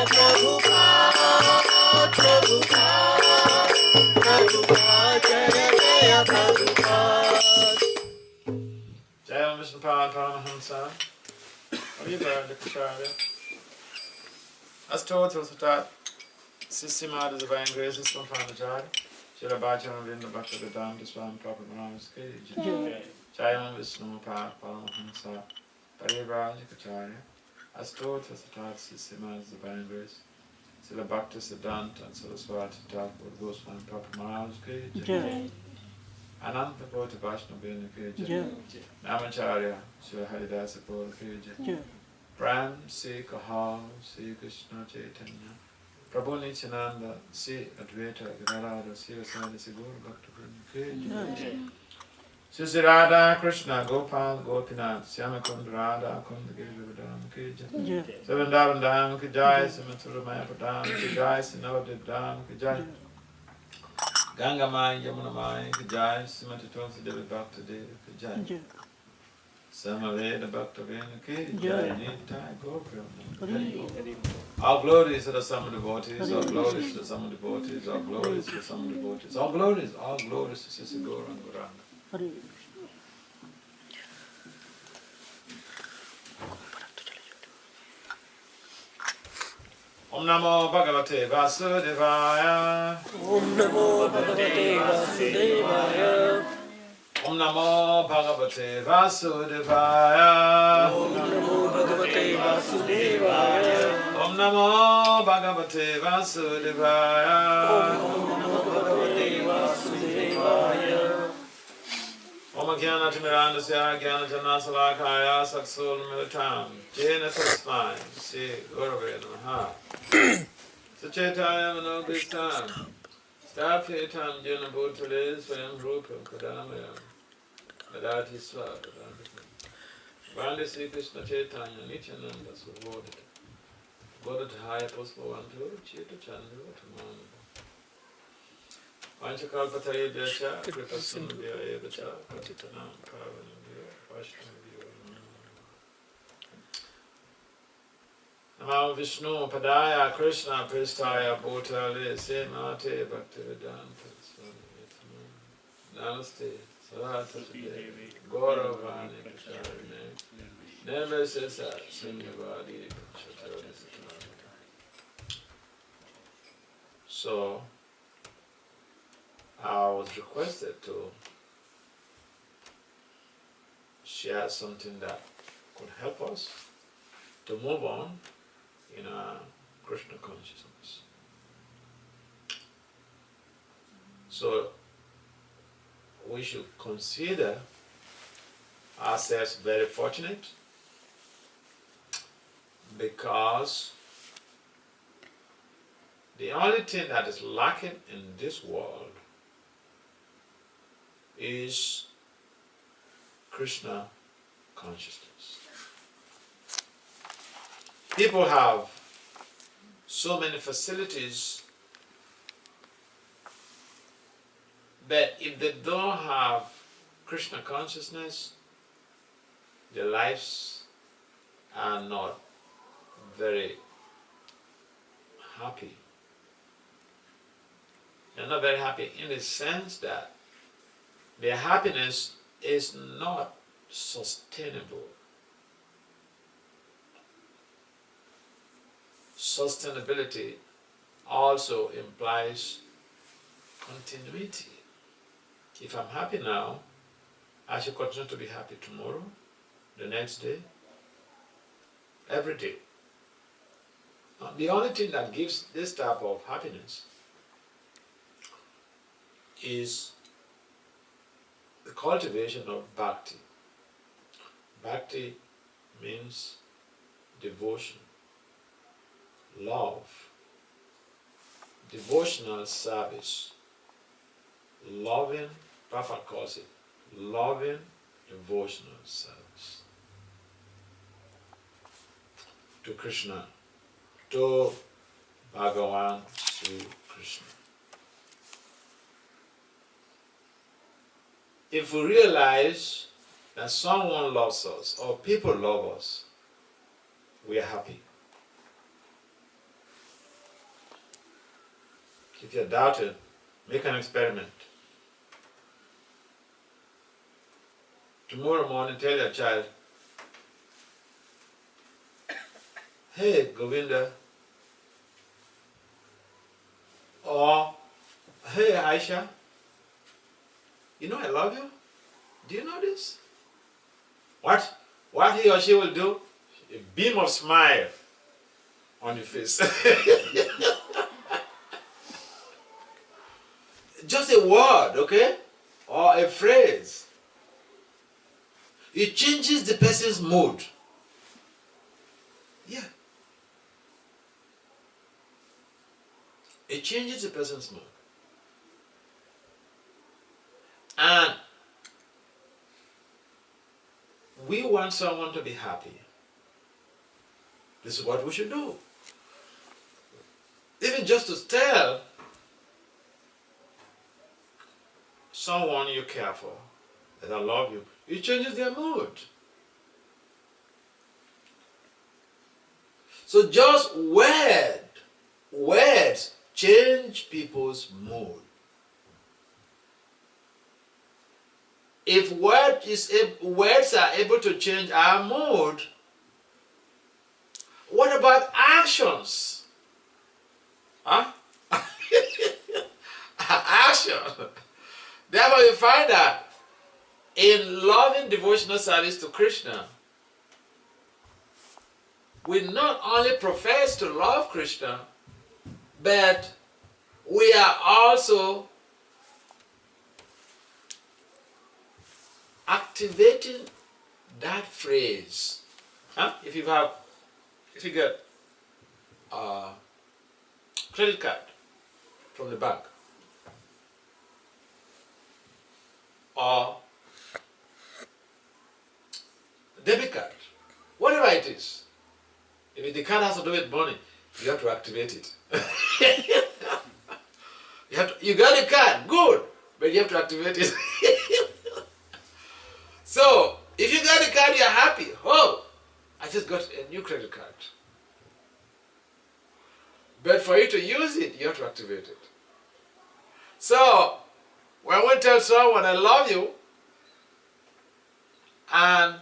Prabhupada Kacharya. Astotra Satat, Sisima is the Divine Graces from Pranajari, Shirabhajan Vinda Bhakti das Maharaj, Jayam Vishnu Paramahansa, Parivraj Kacharya, Astotra Satat, Sisima is the Divine Grace, Sila Bhakti Siddhanta and Saraswati Thakur Goswami Papa Maharaj Ki Ananta Koti Vaishnava Ki Namacharya Sri Haridasa Pura Ki Pram Sri Kahal Sri Krishna Chaitanya Prabhu Nityananda Sri Advaita Gadadhara Sri Vasadi Sri Guru Bhakta Ki Sri Radha Krishna Gopal Gopinath Syamakund Radha Kund Giridham Ki Sevendavan Dham Ki Jai Samathura Maya Padam Ki Jai Sinavadip Dham Ki Jai Ganga Mai Yamuna Mai Ki Jai Simati Tulsi Devi Bhakta Devi Ki Jai Samaveda Bhakta Vena Ki Jai Nitai Gopram. All glories to the summer devotees, all glories to the summer devotees, all glories to the summer devotees, all glories to Sisi Gauranga Gauranga. Om Namo Bhagavate Vasudevaya. Om Namo Bhagavate Vasudevaya. Om Namo Bhagavate Vasudevaya. Om Namo Bhagavate Vasudevaya. Om Namo Bhagavate Vasudevaya. Om Namo Bhagavate Vasudevaya. Om Jnana Timirandasya Jnana Janasalakaya Saksul Militam Jena Tasmai Sri Gurave Namaha Sachetaya Manobhistam Stapyetam Jena Bhutale Swayam Rupam Kadamayam Madati Swata Vande Sri Krishna Chaitanya Nityananda Survodita Bodhaya Puspavantu Chita Chandra Tamana Vanchakalpataye Vyacha Kripasundhya Evacha Patitanam Pavanabhyo Vaishnavyo Namo Vishnu Padaya Krishna Pristaya Bhutale Semate Bhaktivedanta Swami Namaste Saraswati Devi Gauravani Kacharine Nirvasesa Sanyavadi Chatavadi Sattva. So I was requested to share something that could help us to move on in our Krishna consciousness. So we should consider ourselves very fortunate because the only thing that is lacking in this world is Krishna consciousness. People have so many facilities, but if they don't have Krishna consciousness, their lives are not very happy. They're not very happy in the sense that their happiness is not sustainable. Sustainability also implies continuity. If I'm happy now, I should continue to be happy tomorrow, the next day, every day. Now, the only thing that gives this type of happiness is the cultivation of bhakti. Bhakti means devotion, love, devotional service, loving, Prabhupada calls it, loving devotional service to Krishna, to Bhagavan Sri Krishna. If we realize that someone loves us or people love us, we are happy. If you're doubted, make an experiment. Tomorrow morning, tell your child, hey Govinda, or hey Aisha, you know I love you. Do you know this? What he or she will do? A beam of smile on your face. Just a word, okay? Or a phrase. It changes the person's mood. Yeah. It changes the person's mood. And we want someone to be happy. This is what we should do. Even just to tell someone you care for that I love you, it changes their mood. So just words change people's mood. If words are able to change our mood, what about actions? Huh? Action. Therefore, you find that in loving devotional service to Krishna, we not only profess to love Krishna, but we are also activating that phrase. Huh? If you get a credit card from the bank, or debit card, whatever it is, if the card has to do with money, you have to activate it. You got the card, good, but you have to activate it. So, if you got the card, you're happy. Oh, I just got a new credit card. But for you to use it, you have to activate it. So, when we tell someone, I love you, and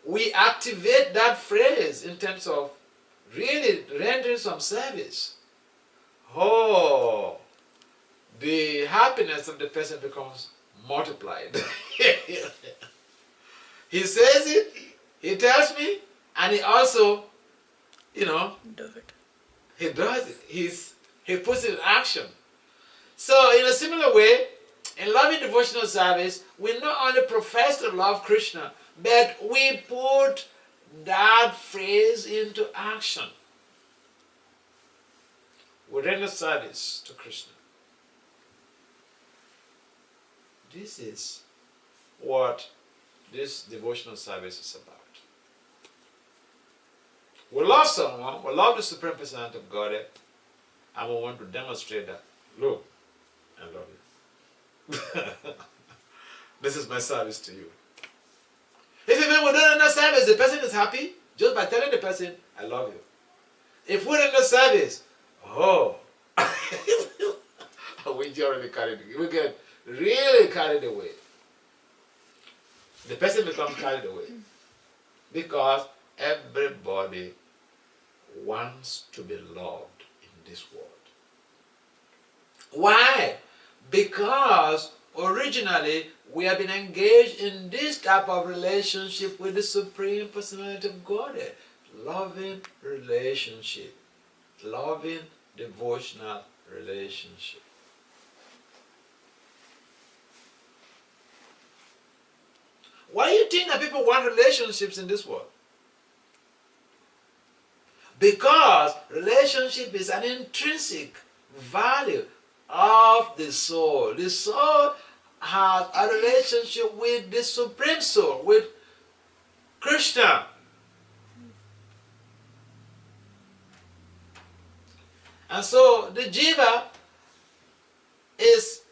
we activate that phrase in terms of really rendering some service, oh, the happiness of the person becomes multiplied. He says it, he tells me, and he also, Does it. he does it. He puts it in action. So in a similar way, in loving devotional service, we not only profess to love Krishna, but we put that phrase into action. We render service to Krishna. This is what this devotional service is about. We love someone, we love the Supreme Personality of Godhead, and we want to demonstrate that. Look, I love you. This is my service to you. If even we don't render service, the person is happy just by telling the person, I love you. If we render service, oh, we get really carried away. The person becomes carried away because everybody wants to be loved in this world. Why? Because originally we have been engaged in this type of relationship with the Supreme Personality of Godhead. Loving relationship. Loving devotional relationship. Why do you think that people want relationships in this world? Because relationship is an intrinsic value of the soul. The soul has a relationship with the Supreme Soul, with Krishna. And so the jiva is,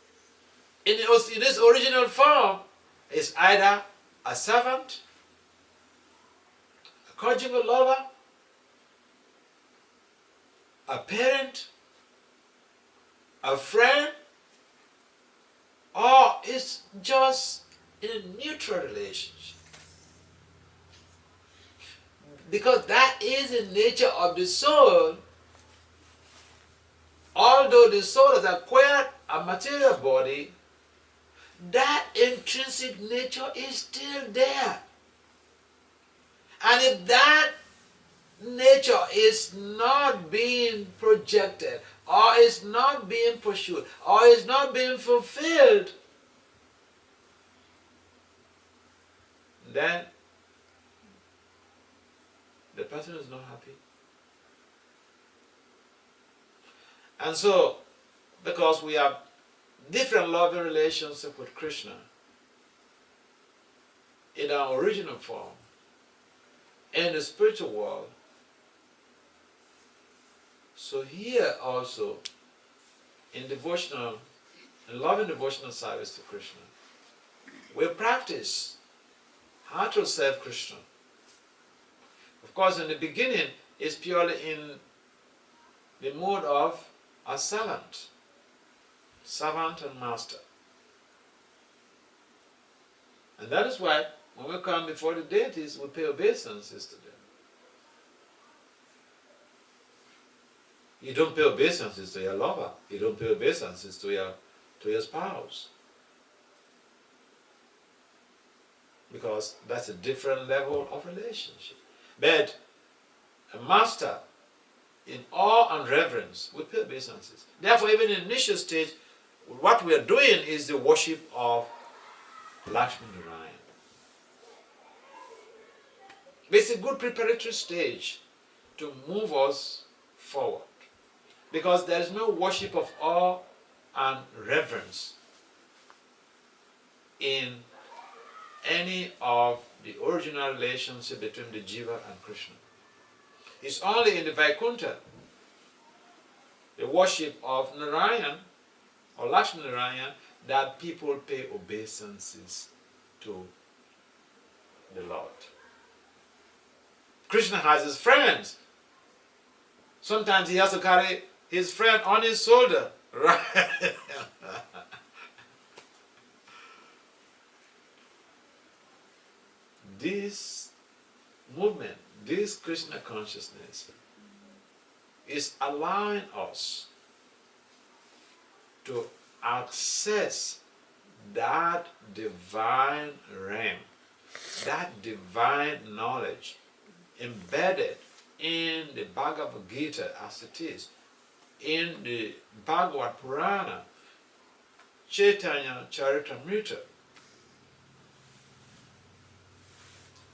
in its original form, is either a servant, a conjugal lover, a parent, a friend, or it's just in a neutral relationship. Because that is the nature of the soul. Although the soul has acquired a material body, that intrinsic nature is still there. And if that nature is not being projected, or is not being pursued, or is not being fulfilled, then the person is not happy. And so, because we have different loving relationship with Krishna in our original form, in the spiritual world, so here also in devotional, in loving devotional service to Krishna, we practice how to serve Krishna. Of course, in the beginning, it's purely in the mode of a servant and master. And that is why when we come before the deities, we pay obeisances to them. You don't pay obeisances to your lover. You don't pay obeisances to your spouse. Because that's a different level of relationship. But a master, in awe and reverence, we pay obeisances. Therefore, even in the initial stage, what we are doing is the worship of Lakshmi Narayan. It's a good preparatory stage to move us forward. Because there is no worship of awe and reverence in any of the original relationship between the Jiva and Krishna. It's only in the Vaikuntha, the worship of Narayan or Lakshmi Narayan, that people pay obeisances to the Lord. Krishna has his friends. Sometimes he has to carry his friend on his shoulder. Right? This movement, this Krishna consciousness is allowing us to access that divine realm, that divine knowledge embedded in the Bhagavad Gita as it is, in the Bhagavad Purana, Chaitanya Charitamrita.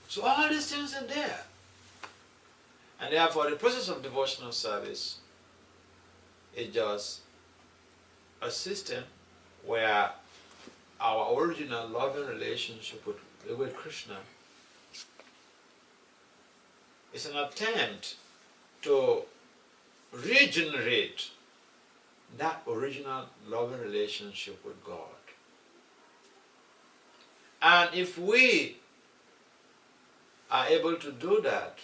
So all these things are there. And therefore the process of devotional service is just a system where our original loving relationship with Krishna is an attempt to regenerate that original loving relationship with God. And if we are able to do that,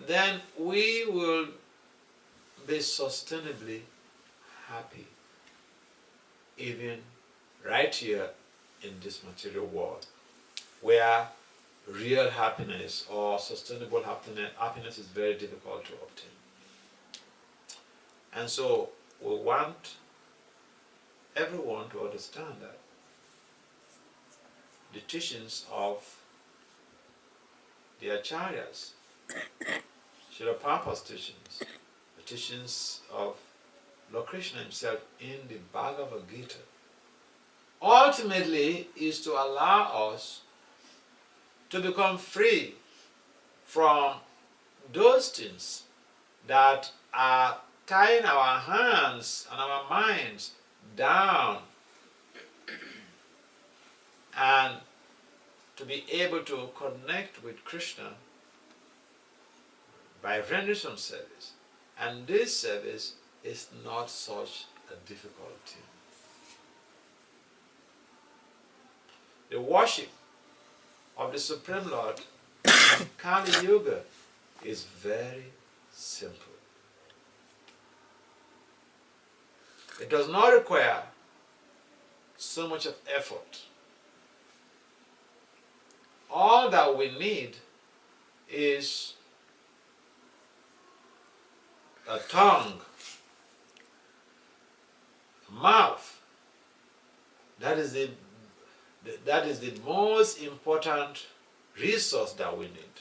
then we will be sustainably happy, even right here in this material world, where real happiness or sustainable happiness is very difficult to obtain. And so we want everyone to understand that the teachings of the acharyas, Srila Prabhupada's teachings, the teachings of Lord Krishna himself in the Bhagavad Gita, ultimately is to allow us to become free from those things that are tying our hands and our minds down, and to be able to connect with Krishna by rendering some service. And this service is not such a difficult thing. The worship of the Supreme Lord in Kali Yuga is very simple. It does not require so much of effort. All that we need is a tongue, mouth. That is the most important resource that we need.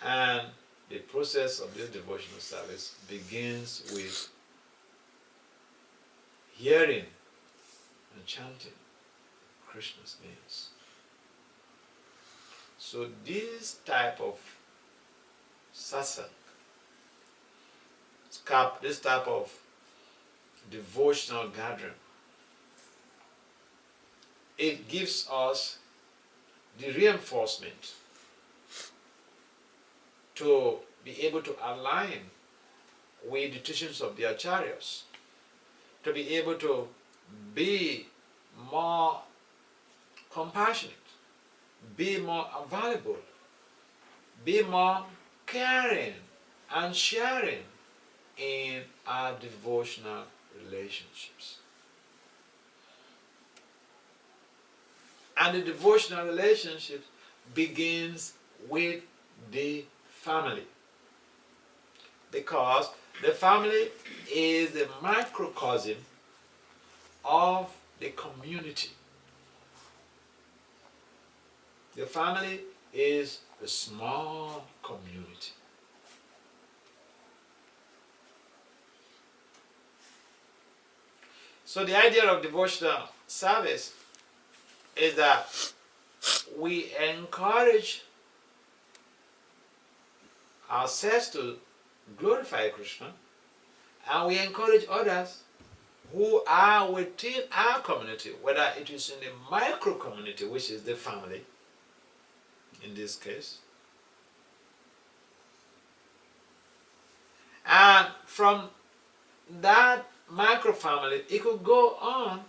And the process of this devotional service begins with hearing and chanting Krishna's names. So this type of satsang, this type of devotional gathering, it gives us the reinforcement to be able to align with the teachings of the acharyas, to be able to be more compassionate, be more available, be more caring and sharing in our devotional relationships. And the devotional relationship begins with the family, because the family is the microcosm of the community. The family is a small community. So the idea of devotional service is that we encourage ourselves to glorify Krishna, and we encourage others who are within our community, whether it is in the micro community, which is the family in this case, and from that micro family it could go on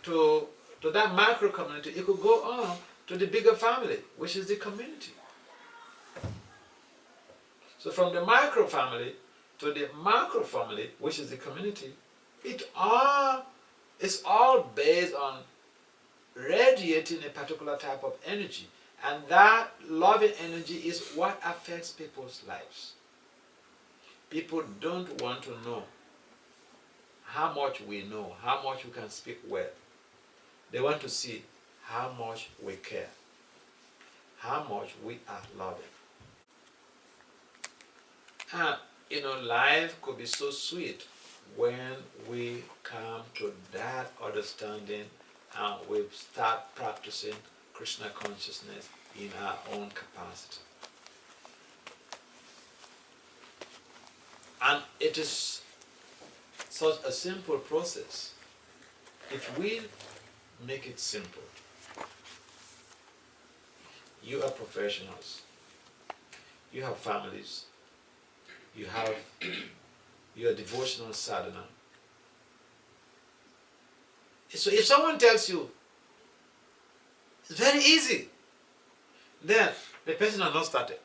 to that micro community, it could go on to the bigger family, which is the community. So from the micro family to the macro family, which is the community, it's all based on radiating a particular type of energy. And that loving energy is what affects people's lives. People don't want to know how much we know, how much we can speak well. They want to see how much we care, how much we are loving. And life could be so sweet when we come to that understanding and we start practicing Krishna consciousness in our own capacity. And it is such a simple process. If we make it simple, you are professionals, you have families, you have your devotional sadhana. So if someone tells you it's very easy, then the person has not started.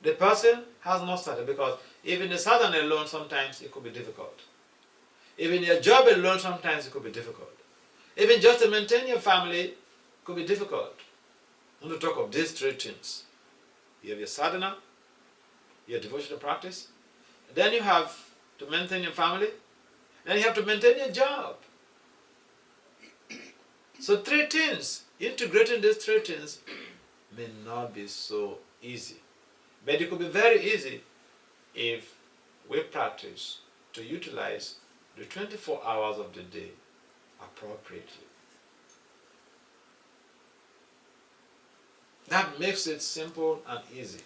The person has not started, because even the sadhana alone sometimes it could be difficult. Even your job alone sometimes it could be difficult. Even just to maintain your family could be difficult. I want to talk of these three things. You have your sadhana, your devotional practice, then you have to maintain your family, then you have to maintain your job. So three things, integrating these three things may not be so easy. But it could be very easy if we practice to utilize the 24 hours of the day appropriately. That makes it simple and easy.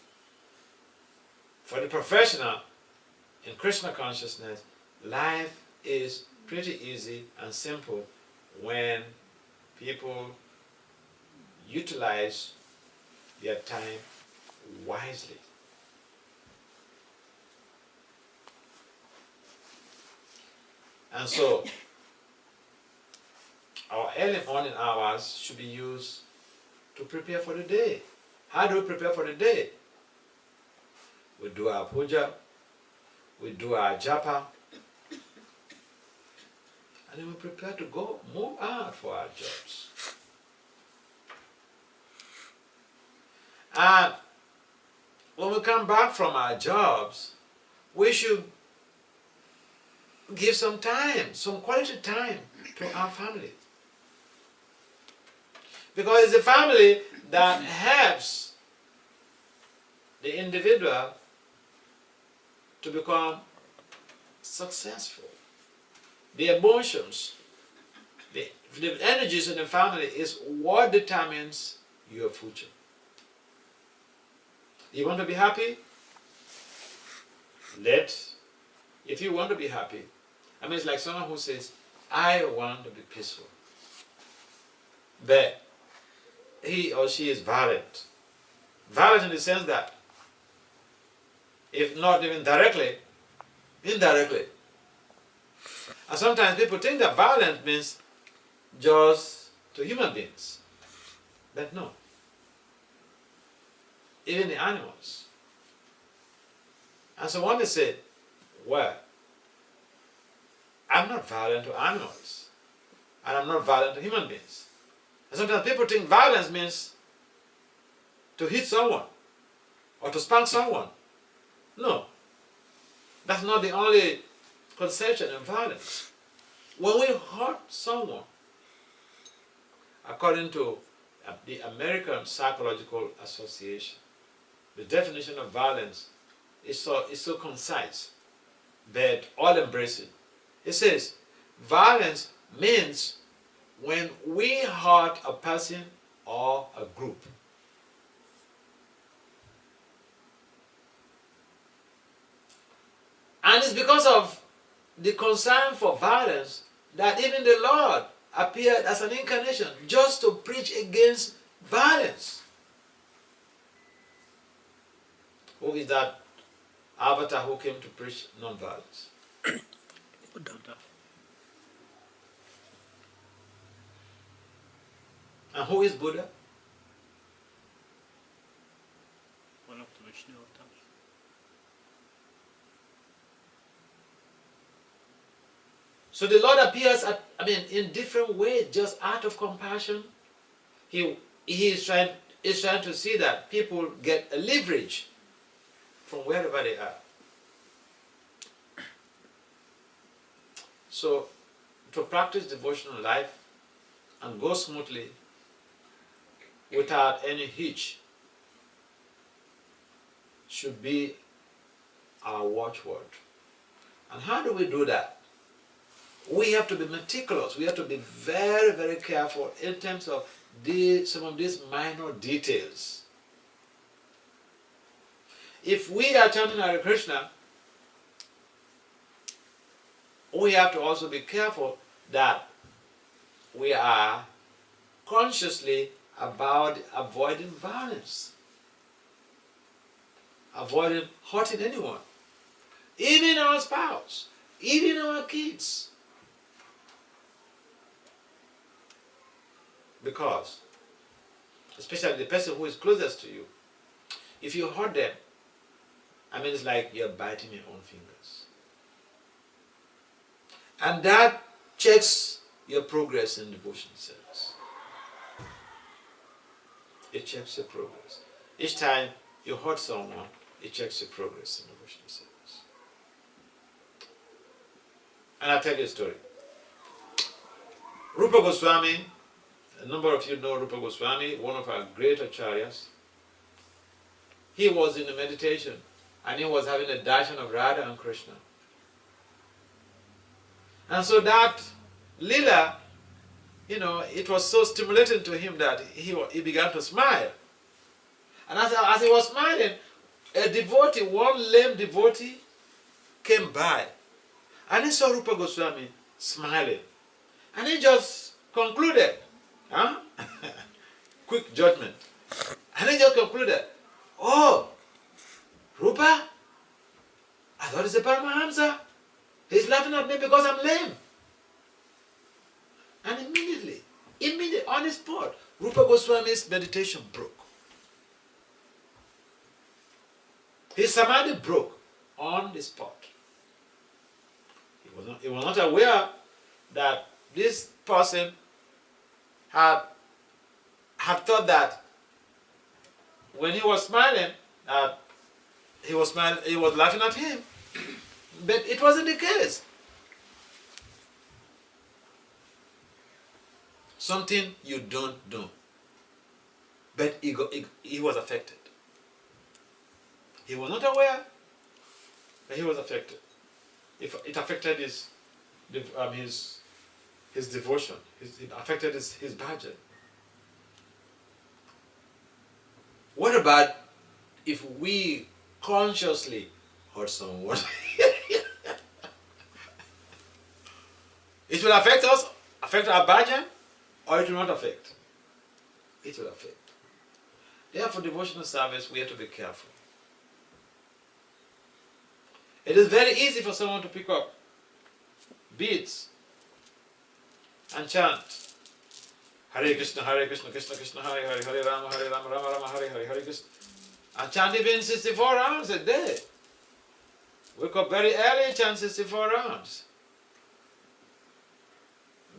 For the professional in Krishna consciousness, life is pretty easy and simple when people utilize their time wisely. And so, our early morning hours should be used to prepare for the day. How do we prepare for the day? We do our puja, we do our japa, And then we prepare to move out for our jobs. And when we come back from our jobs, we should give some time, some quality time to our family. Because it's the family that helps the individual to become successful. The emotions, the energies in the family is what determines your future. You want to be happy? If you want to be happy, I mean, it's like someone who says, I want to be peaceful. But he or she is violent. Violent in the sense that, if not even directly, indirectly. And sometimes people think that violence means just to human beings. But no. Even the animals. And so one may say, well, I'm not violent to animals. And I'm not violent to human beings. And sometimes people think violence means to hit someone or to spank someone. No. That's not the only conception of violence. When we hurt someone, according to the American Psychological Association, the definition of violence is so concise, but all-embracing. It says, violence means when we hurt a person or a group. And it's because of the concern for violence that even the Lord appeared as an incarnation just to preach against violence. Who is that avatar who came to preach non-violence? Buddha. And who is Buddha? One of the Vishnu avatars. So the Lord appears in different ways, just out of compassion. He is trying to see that people get a leverage from wherever they are. So to practice devotional life and go smoothly without any hitch should be our watchword. And how do we do that? We have to be meticulous. We have to be very, very careful in terms of some of these minor details. If we are chanting Hare Krishna, we have to also be careful that we are consciously avoiding violence, avoiding hurting anyone, even our spouse, even our kids. Because, especially the person who is closest to you, if you hurt them, it's like you're biting your own fingers. And that checks your progress in devotion service. It checks your progress. Each time you hurt someone, it checks your progress in devotion service. And I'll tell you a story. Rupa Goswami, a number of you know Rupa Goswami, one of our great acharyas. He was in a meditation and he was having a darshan of Radha and Krishna. And so that lila, it was so stimulating to him that he began to smile. And as he was smiling, a devotee, one lame devotee, came by. And he saw Rupa Goswami smiling. And he just concluded, quick judgment. And he just concluded, oh, Rupa, I thought it's a Paramahamsa. He's laughing at me because I'm lame. And immediately, on the spot, Rupa Goswami's meditation broke. His samadhi broke on the spot. He was not aware that this person had thought that when he was smiling, he was laughing at him, but it wasn't the case. Something you don't know, but he was affected. He was not aware, but he was affected. It affected his devotion. It affected his budget. What about if we consciously hurt someone? It will affect us, affect our budget, or it will not affect. It will affect. Therefore, devotional service, we have to be careful. It is very easy for someone to pick up beads and chant Hare Krishna, Krishna Krishna, Hare Hare, Hare Rama, Rama Rama, Hare Hare, Hare Krishna, and chant even 64 rounds a day. Wake up very early, chant 64 rounds.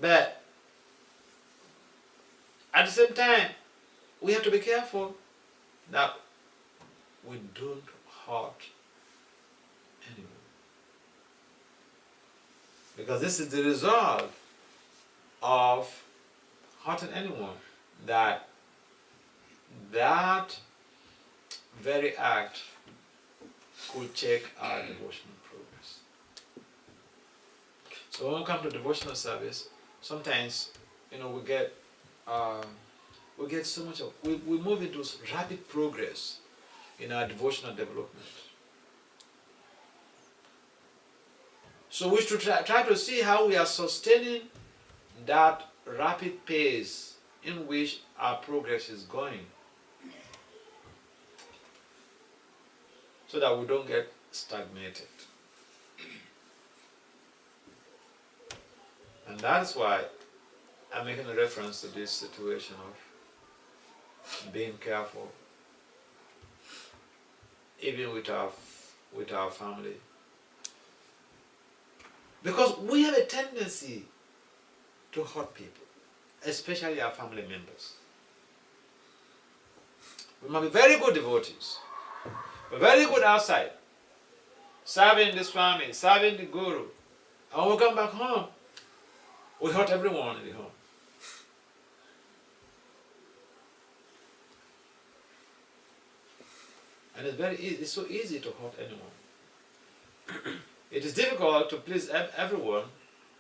But at the same time, we have to be careful that we don't hurt anyone. Because this is the result of hurting anyone, that very act could check our devotional progress. So when we come to devotional service, sometimes we get so much of we move into rapid progress in our devotional development. So we should try to see how we are sustaining that rapid pace in which our progress is going, so that we don't get stagnated. And that's why I'm making a reference to this situation of being careful, even with our family. Because we have a tendency to hurt people, especially our family members. We might be very good devotees, we're very good outside, serving this family, serving the Guru, and when we come back home, we hurt everyone in the home. And it's so easy to hurt anyone. It is difficult to please everyone,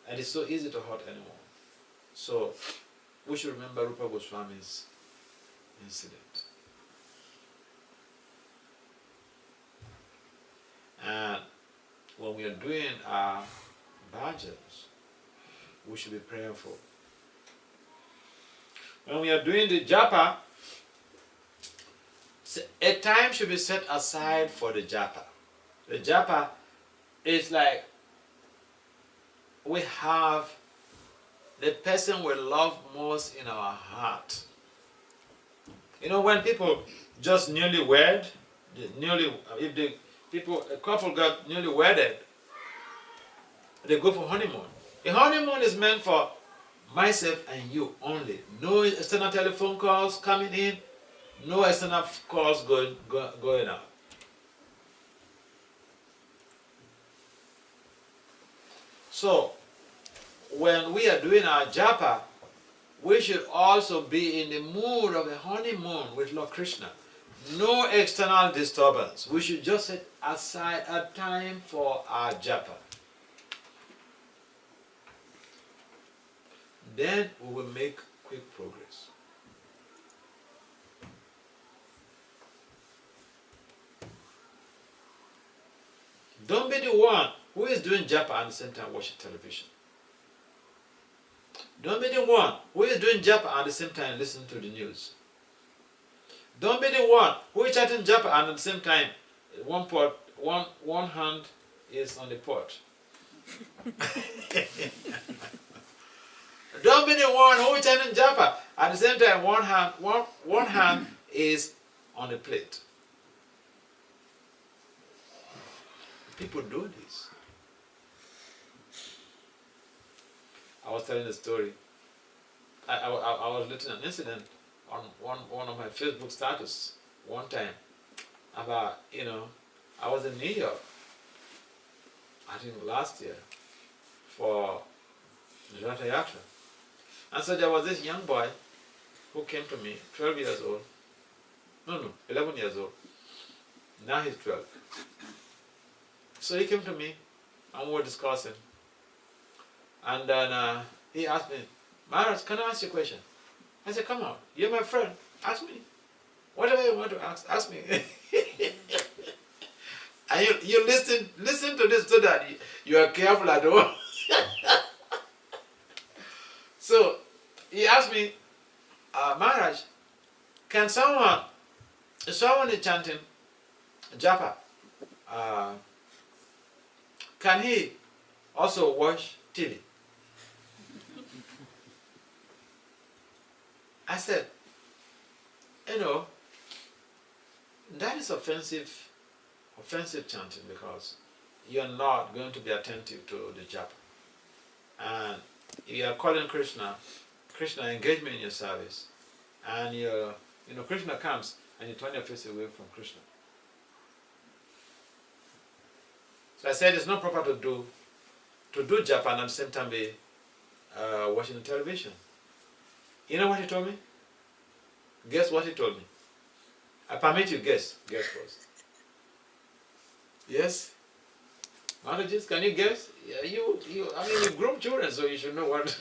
and it's so easy to hurt anyone. So, we should remember Rupa Goswami's incident. And when we are doing our bhajans, we should be prayerful. When we are doing the japa, a time should be set aside for the japa. The japa is like we have the person we love most in our heart. When people just newly wed, a couple got newly wedded, they go for honeymoon. A honeymoon is meant for myself and you only. No external telephone calls coming in, no external calls going out. So, when we are doing our japa, we should also be in the mood of a honeymoon with Lord Krishna. No external disturbance. We should just set aside a time for our japa. Then we will make quick progress. Don't be the one who is doing japa and at the same time watching television. Don't be the one who is doing japa and at the same time listening to the news. Don't be the one who is chatting japa and at the same time one hand is on the pot. Don't be the one who is chatting japa at the same time one hand is on the plate. People do this. was telling the story. I was letting an incident on one of my Facebook status one time about, I was in New York, I think last year, for Ratha Yatra. And so there was this young boy who came to me, 12 years old. No, 11 years old. Now he's 12. So he came to me and we were discussing. And then he asked me, Maharaj, can I ask you a question? I said, come on, you're my friend, ask me. Whatever you want to ask me. And you listen to this so that you are careful at all. So he asked me, Maharaj, can someone is chanting japa, can he also watch TV? I said, that is offensive chanting, because you're not going to be attentive to the japa. And you are calling Krishna engagement in your service. And Krishna comes and you turn your face away from Krishna. So I said it's not proper to do japa and at the same time be watching the television. You know what he told me? Guess what he told me? I permit you guess. Guess first. Yes? Managers, can you guess? Yeah, you groom children, so you should know what.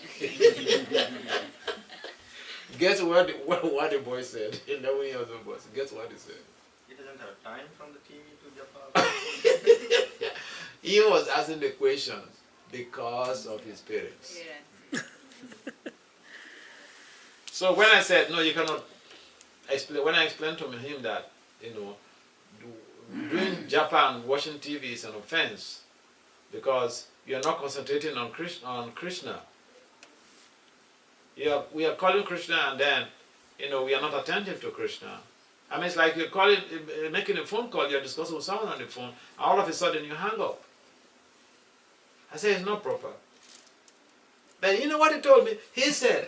Guess what the boy said. 11 years old boy. Guess what he said. He doesn't have time from the TV to japa. He was asking the questions because of his parents. Yes. So when I said, no, you cannot explain, when I explained to him that, doing japa and watching TV is an offense because you are not concentrating on Krishna. We are calling Krishna and then, we are not attentive to Krishna. I mean, it's like you're making a phone call, you're discussing with someone on the phone, and all of a sudden you hang up. I said, it's not proper. But you know what he told me? He said,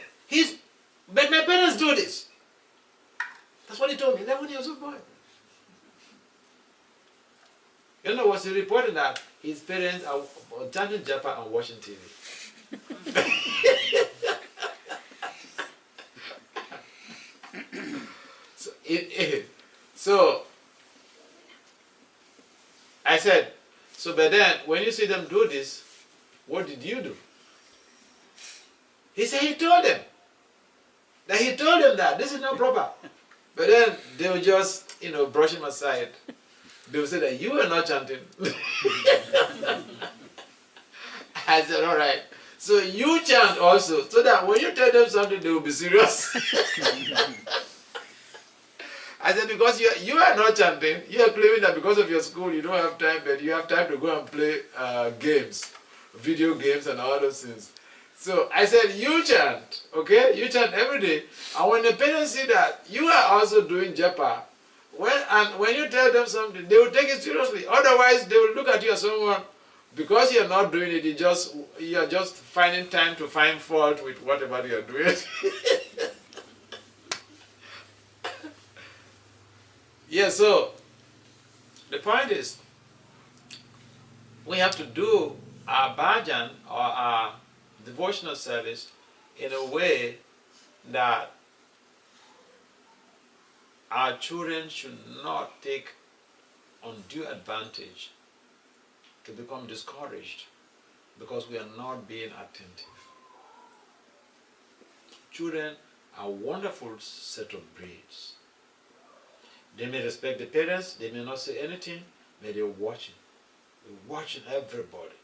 but my parents do this. That's what he told me, 11 years old boy. Was he reported that his parents are chanting japa and watching TV. So I said, but then when you see them do this, what did you do? He said he told them that this is not proper. But then they will just, brush him aside. They will say that you are not chanting. I said, all right. So you chant also, so that when you tell them something, they will be serious. I said, because you are not chanting, you are claiming that because of your school you don't have time, but you have time to go and play games, video games and all those things. So I said, you chant, okay? You chant every day. And when the parents see that you are also doing japa, when you tell them something, they will take it seriously. Otherwise, they will look at you as someone, because you are not doing it, you are just finding time to find fault with whatever you are doing. Yeah, so the point is, we have to do our bhajan or our devotional service in a way that our children should not take undue advantage to become discouraged because we are not being attentive. Children are a wonderful set of breeds. They may respect the parents, they may not say anything, but they're watching. They're watching everybody,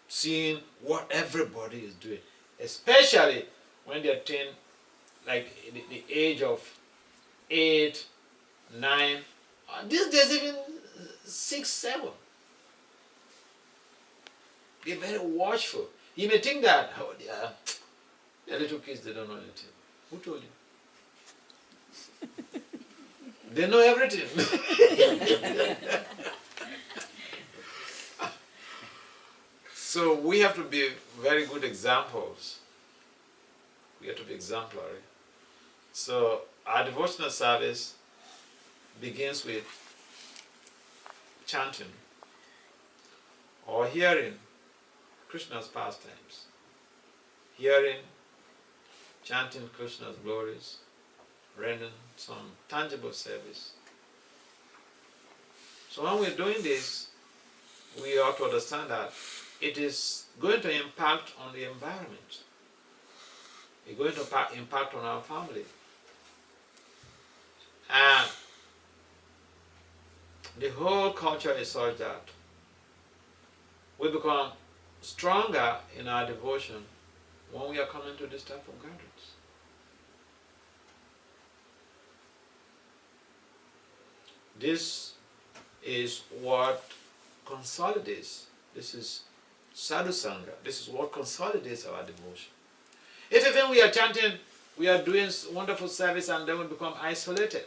seeing what everybody is doing, especially when they attain like the age of 8, 9, these days even 6, 7. They're very watchful. You may think that, they're little kids, they don't know anything. Who told you? They know everything. So we have to be very good examples We have to be exemplary. So our devotional service begins with chanting or hearing Krishna's pastimes, hearing, chanting Krishna's glories, rendering some tangible service. So when we're doing this, we ought to understand that it is going to impact on the environment. It's going to impact on our family. And the whole culture is such that we become stronger in our devotion when we are coming to this type of gatherings. This is what consolidates. This is sadhu sangha. This is what consolidates our devotion. If even we are chanting, we are doing wonderful service and then we become isolated,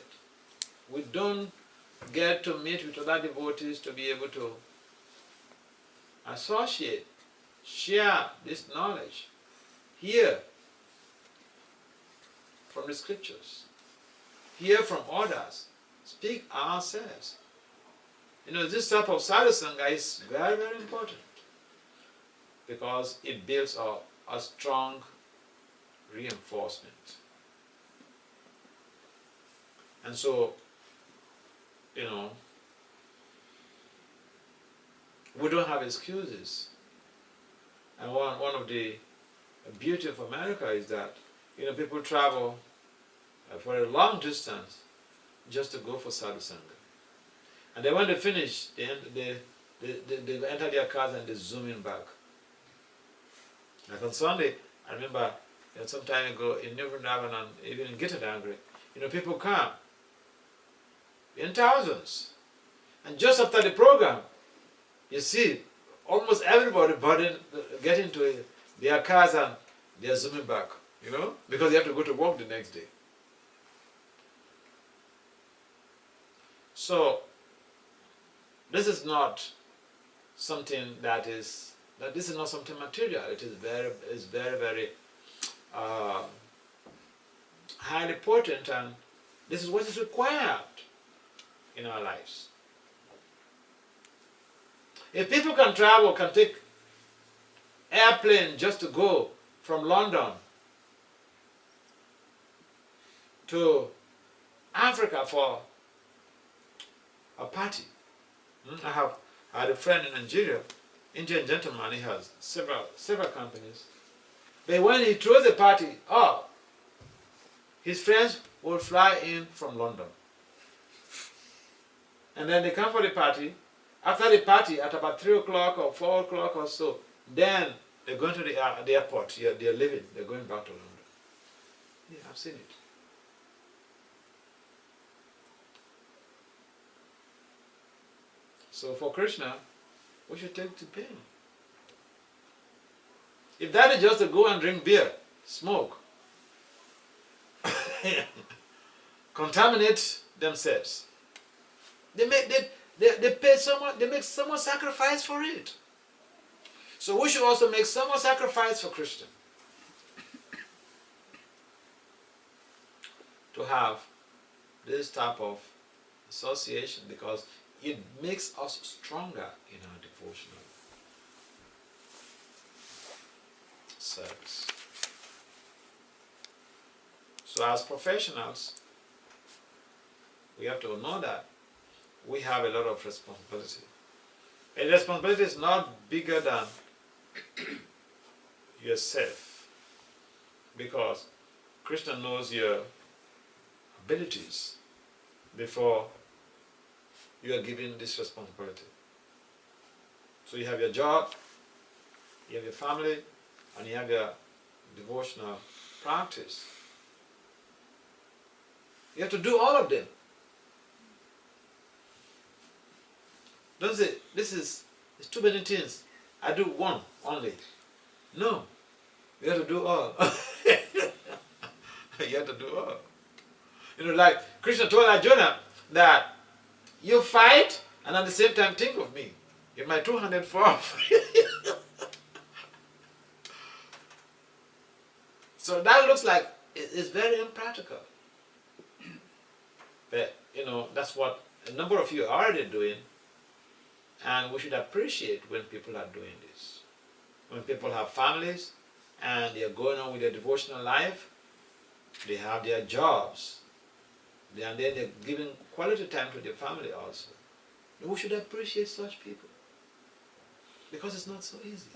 we don't get to meet with other devotees to be able to associate, share this knowledge, hear from the scriptures, hear from others, speak ourselves. This type of sadhu sangha is very, very important because it builds a strong reinforcement. And so, we don't have excuses. And one of the beauty of America is that, people travel for a long distance just to go for sadhu sangha. And then when they finish, they enter their cars and they zoom in back. Like on Sunday, I remember some time ago in New Vrindavan and even in Gittadangri, people come in thousands. And just after the program, you see almost everybody get into their cars and they are zooming back, because they have to go to work the next day. So, this is not something this is not something material. It is very, very highly potent, and this is what is required in our lives. If people can travel, can take airplane just to go from London to Africa for a party. I had a friend in Nigeria, Indian gentleman. He has several companies. But when he throws a party, his friends will fly in from London. And then they come for the party. After the party, at about 3 o'clock or 4 o'clock or so, then they're going to the airport. They're leaving. They're going back to London. Yeah, I've seen it. So for Krishna, we should take the pain. If that is just to go and drink beer, smoke, contaminate themselves, they pay someone, they make so much sacrifice for it. So we should also make some more sacrifice for Krishna to have this type of association, because it makes us stronger in our devotional service. So as professionals, we have to know that we have a lot of responsibility. And responsibility is not bigger than yourself, because Krishna knows your abilities before you are given this responsibility. So you have your job, you have your family, and you have your devotional practice. You have to do all of them. Don't say, it's too many things. I do one only. No. You have to do all. You have to do all. Like Krishna told Arjuna that you fight and at the same time think of me in my 200 form. So that looks like it's very impractical. But, that's what a number of you are already doing, and we should appreciate when people are doing this. When people have families, and they are going on with their devotional life, they have their jobs, and then they're giving quality time to their family also. And we should appreciate such people, because it's not so easy.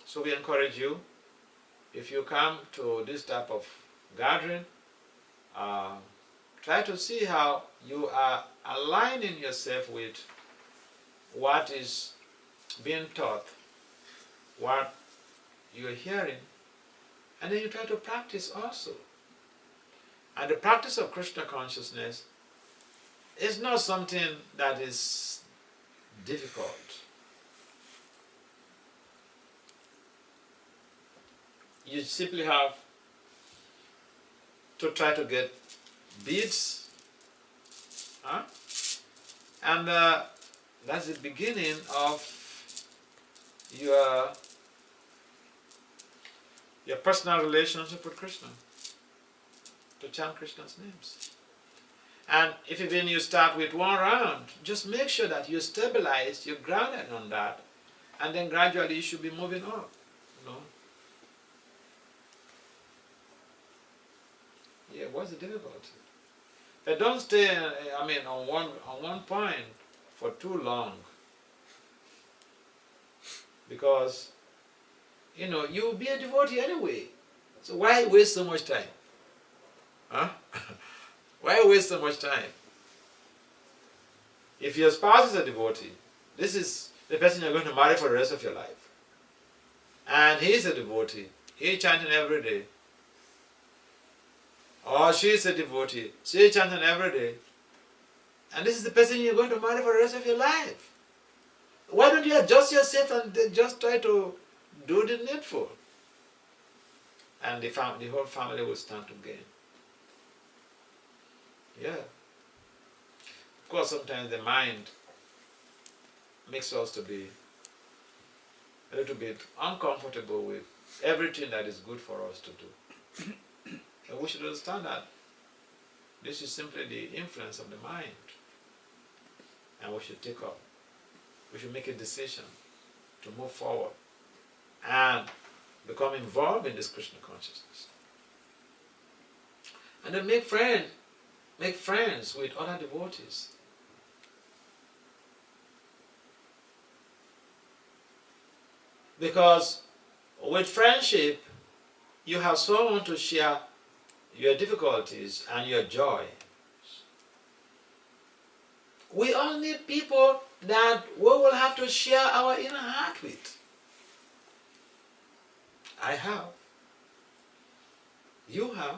So we encourage you, if you come to this type of gathering, try to see how you are aligning yourself with what is being taught, what you're hearing, and then you try to practice also. And the practice of Krishna consciousness is not something that is difficult. You simply have to try to get beads, and that's the beginning of your personal relationship with Krishna, to chant Krishna's names. And if even you start with one round, just make sure that you're stabilized, you're grounded on that, and then gradually you should be moving up. Yeah, what's the difficulty? But don't stay, on one point for too long, because you'll be a devotee anyway. So why waste so much time? Why waste so much time? If your spouse is a devotee, this is the person you're going to marry for the rest of your life. And he is a devotee. He's chanting every day. Or she is a devotee. She is chanting every day. And this is the person you're going to marry for the rest of your life. Why don't you adjust yourself and just try to do the needful? And the whole family will stand to gain. Yeah. Of course, sometimes the mind makes us to be a little bit uncomfortable with everything that is good for us to do. And we should understand that this is simply the influence of the mind. And we should take up. We should make a decision to move forward and become involved in this Krishna consciousness. And then make friends with other devotees. Because with friendship, you have someone to share your difficulties and your joy. We all need people that we will have to share our inner heart with. I have. You have.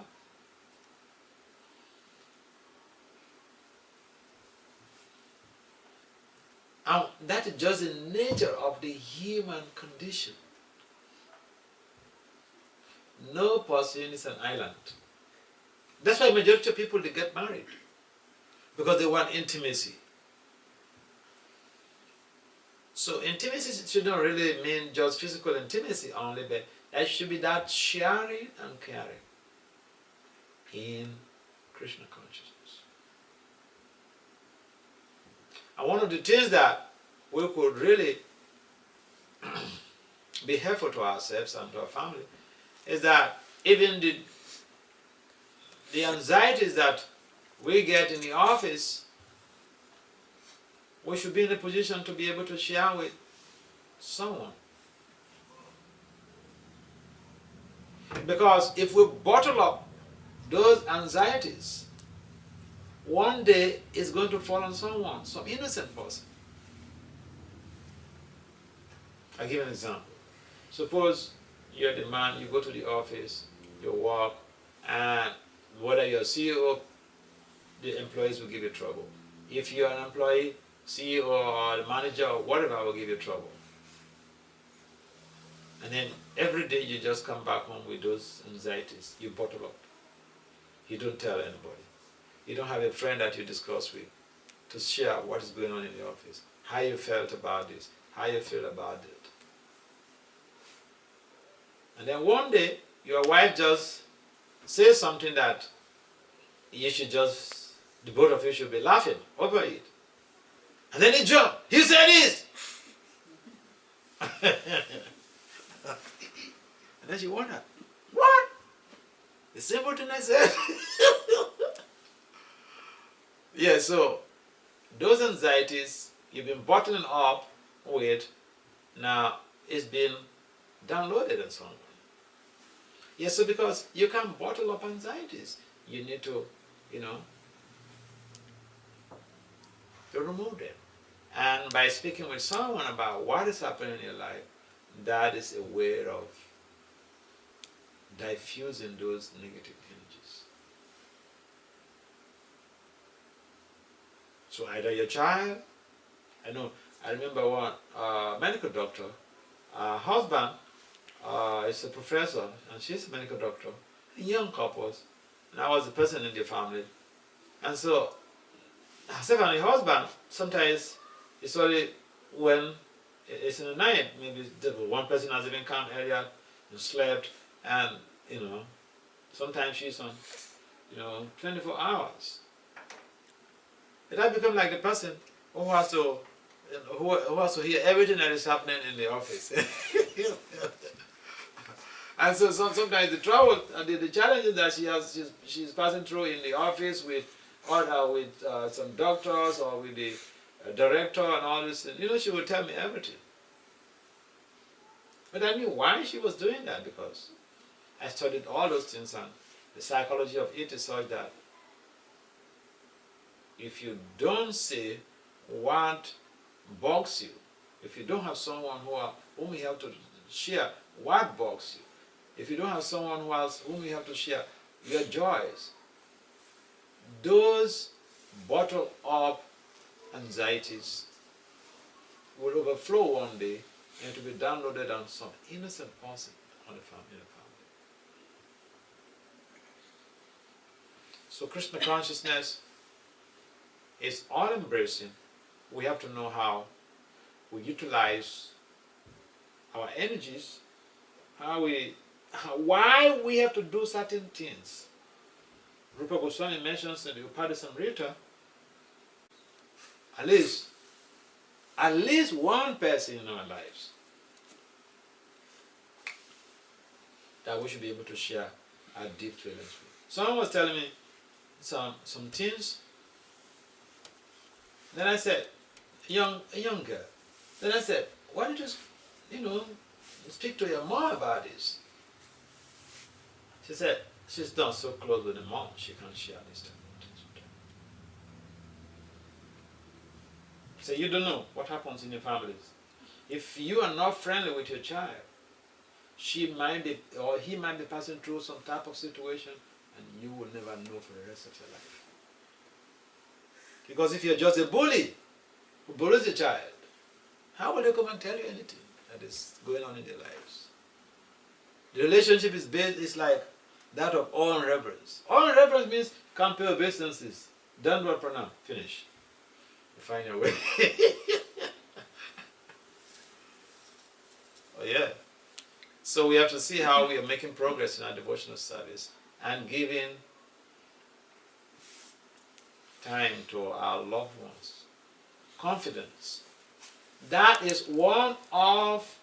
And that is just the nature of the human condition. No person is an island. That's why majority of people, they get married. Because they want intimacy. So intimacy should not really mean just physical intimacy only, but it should be that sharing and caring in Krishna consciousness. And one of the things that we could really be helpful to ourselves and to our family is that even the anxieties that we get in the office, we should be in a position to be able to share with someone. Because if we bottle up those anxieties, one day it's going to fall on someone, some innocent person. I'll give an example. Suppose you're the man, you go to the office, you work, and whether you're CEO, the employees will give you trouble. If you're an employee, CEO or the manager or whatever will give you trouble. And then every day you just come back home with those anxieties. You bottle up. You don't tell anybody. You don't have a friend that you discuss with to share what is going on in the office. how you felt about this, how you feel about it. And then one day, your wife just says something that you should just, the both of you should be laughing over it. And then they jump. He said this. And then she wondered, what? The same thing I said. Yeah, so those anxieties you've been bottling up with, now it's been downloaded and so on. Yes, so because you can't bottle up anxieties, you need to, to remove them. And by speaking with someone about what is happening in your life, that is a way of diffusing those negative energies. So either your child, I remember one medical doctor, husband is a professor and she's a medical doctor, young couples, and I was the person in the family. And so, herself and her husband, sometimes it's only when it's in the night, maybe one person has even come earlier and slept, and sometimes she's on 24 hours. It has become like the person who has to hear everything that is happening in the office. And so sometimes the trouble, the challenges that she's passing through in the office with some doctors or with the director and all this, she would tell me everything. But I knew why she was doing that, because I studied all those things, and the psychology of it is such that if you don't say what bugs you, if you don't have someone whom you have to share what bugs you, if you don't have someone whom you have to share your joys, those bottled up anxieties will overflow one day and to be downloaded on some innocent person in the family. So Krishna consciousness is all embracing. We have to know how we utilize our energies, why we have to do certain things. Rupa Goswami mentions in the Upadesamrita, at least one person in our lives that we should be able to share our deep feelings with. Someone was telling me some things. Then I said, a young girl. Then I said, why don't you speak to your mom about this? She said, she's not so close with the mom, she can't share this type of things with her. So you don't know what happens in your families. If you are not friendly with your child, she might be, or he might be passing through some type of situation, and you will never know for the rest of your life. Because if you're just a bully who bullies a child, how will they come and tell you anything that is going on in their lives? The relationship is like that of awe and reverence. Awe and reverence means can't pay obeisances. Done what pranam. Finish. You find your way. Oh yeah. So we have to see how we are making progress in our devotional service and giving time to our loved ones. Confidence. That is one of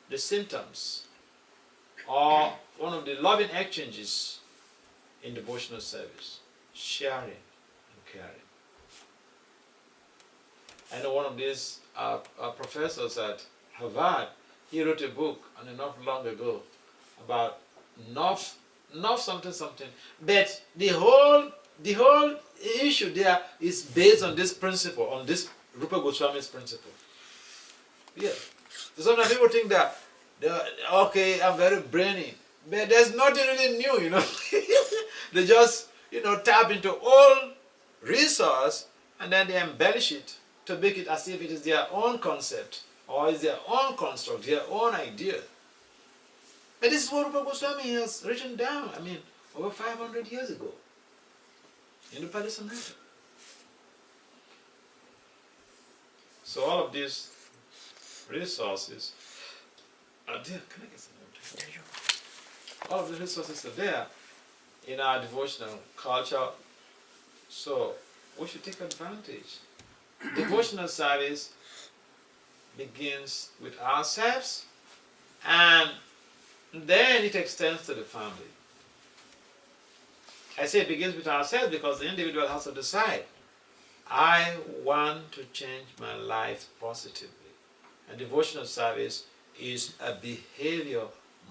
the symptoms or one of the loving exchanges in devotional service. Sharing and caring. I know one of these professors at Harvard, he wrote a book not long ago about North something. But the whole issue there is based on this principle, on this Rupa Goswami's principle. Yeah. So sometimes people think that, okay, I'm very brainy, but there's nothing really new, They just, tap into old resource and then they embellish it to make it as if it is their own concept or is their own construct, their own idea. But this is what Rupa Goswami has written down, over 500 years ago in the Upadesamrita. So all of these resources are there. Can I get some water? All of the resources are there in our devotional culture. So we should take advantage. Devotional service begins with ourselves, and then it extends to the family. I say it begins with ourselves because the individual has to decide, I want to change my life positively. And devotional service is a behavior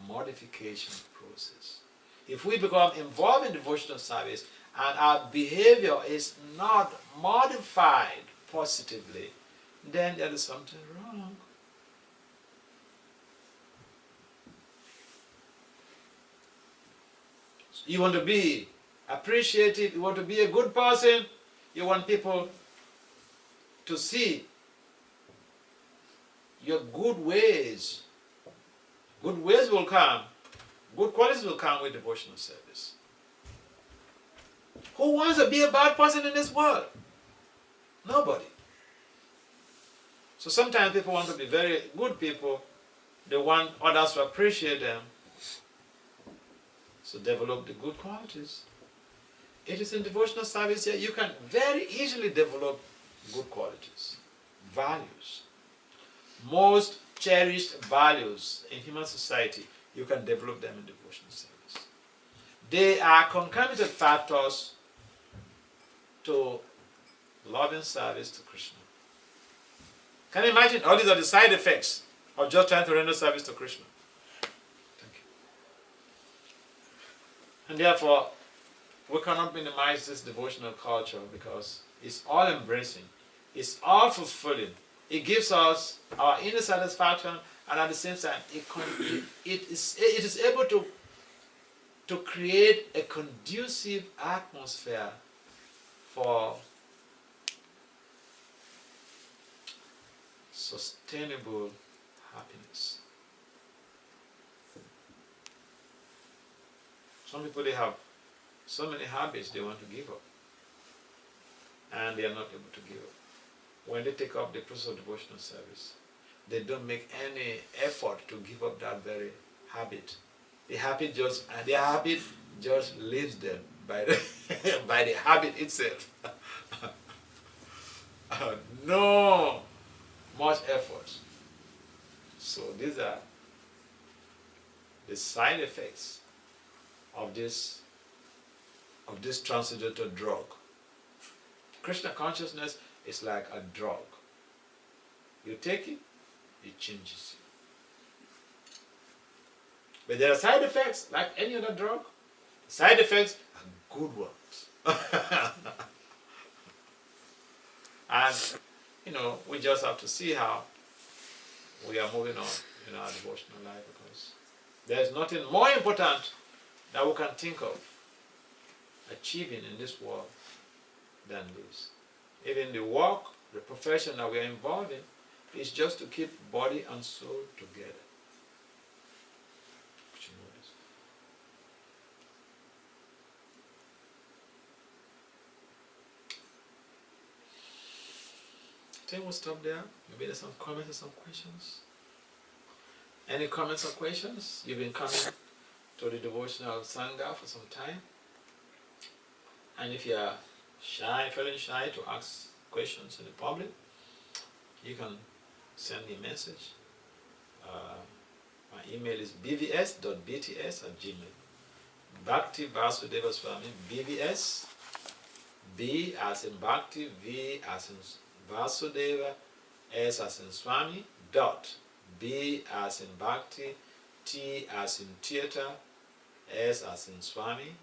modification process. If we become involved in devotional service and our behavior is not modified positively, then there is something wrong. You want to be appreciative, you want to be a good person, you want people to see your good ways. Good ways will come, good qualities will come with devotional service. Who wants to be a bad person in this world? Nobody. So sometimes people want to be very good people, they want others to appreciate them. So develop the good qualities. It is in devotional service that you can very easily develop good qualities, values. Most cherished values in human society, you can develop them in devotional service. They are concomitant factors to loving service to Krishna. Can you imagine? All these are the side effects of just trying to render service to Krishna. Thank you. And therefore, we cannot minimize this devotional culture because it's all embracing, it's all fulfilling. It gives us our inner satisfaction, and at the same time, it is able to create a conducive atmosphere for sustainable happiness. Some people, they have so many habits they want to give up, and they are not able to give up. When they take up the process of devotional service, they don't make any effort to give up that very habit. The habit just leaves them by the, by the habit itself. No much effort. So these are the side effects of this transcendental drug. Krishna consciousness is like a drug. You take it, it changes you. But there are side effects like any other drug. Side effects are good ones. And we just have to see how we are moving on in our devotional life, because there is nothing more important that we can think of achieving in this world than this. Even the work, the profession that we are involved in is just to keep body and soul together. I think we'll stop there. Maybe there's some comments or some questions. Any comments or questions? You've been coming to the devotional Sangha for some time. And if you are shy, feeling shy to ask questions in the public, you can send me a message. My email is bvs.bts@gmail. Bhakti Vasudev das Maharaj, BVS, B as in Bhakti, V as in Vasudeva, S as in Swami, dot, B as in Bhakti, T as in theater, S as in Swami,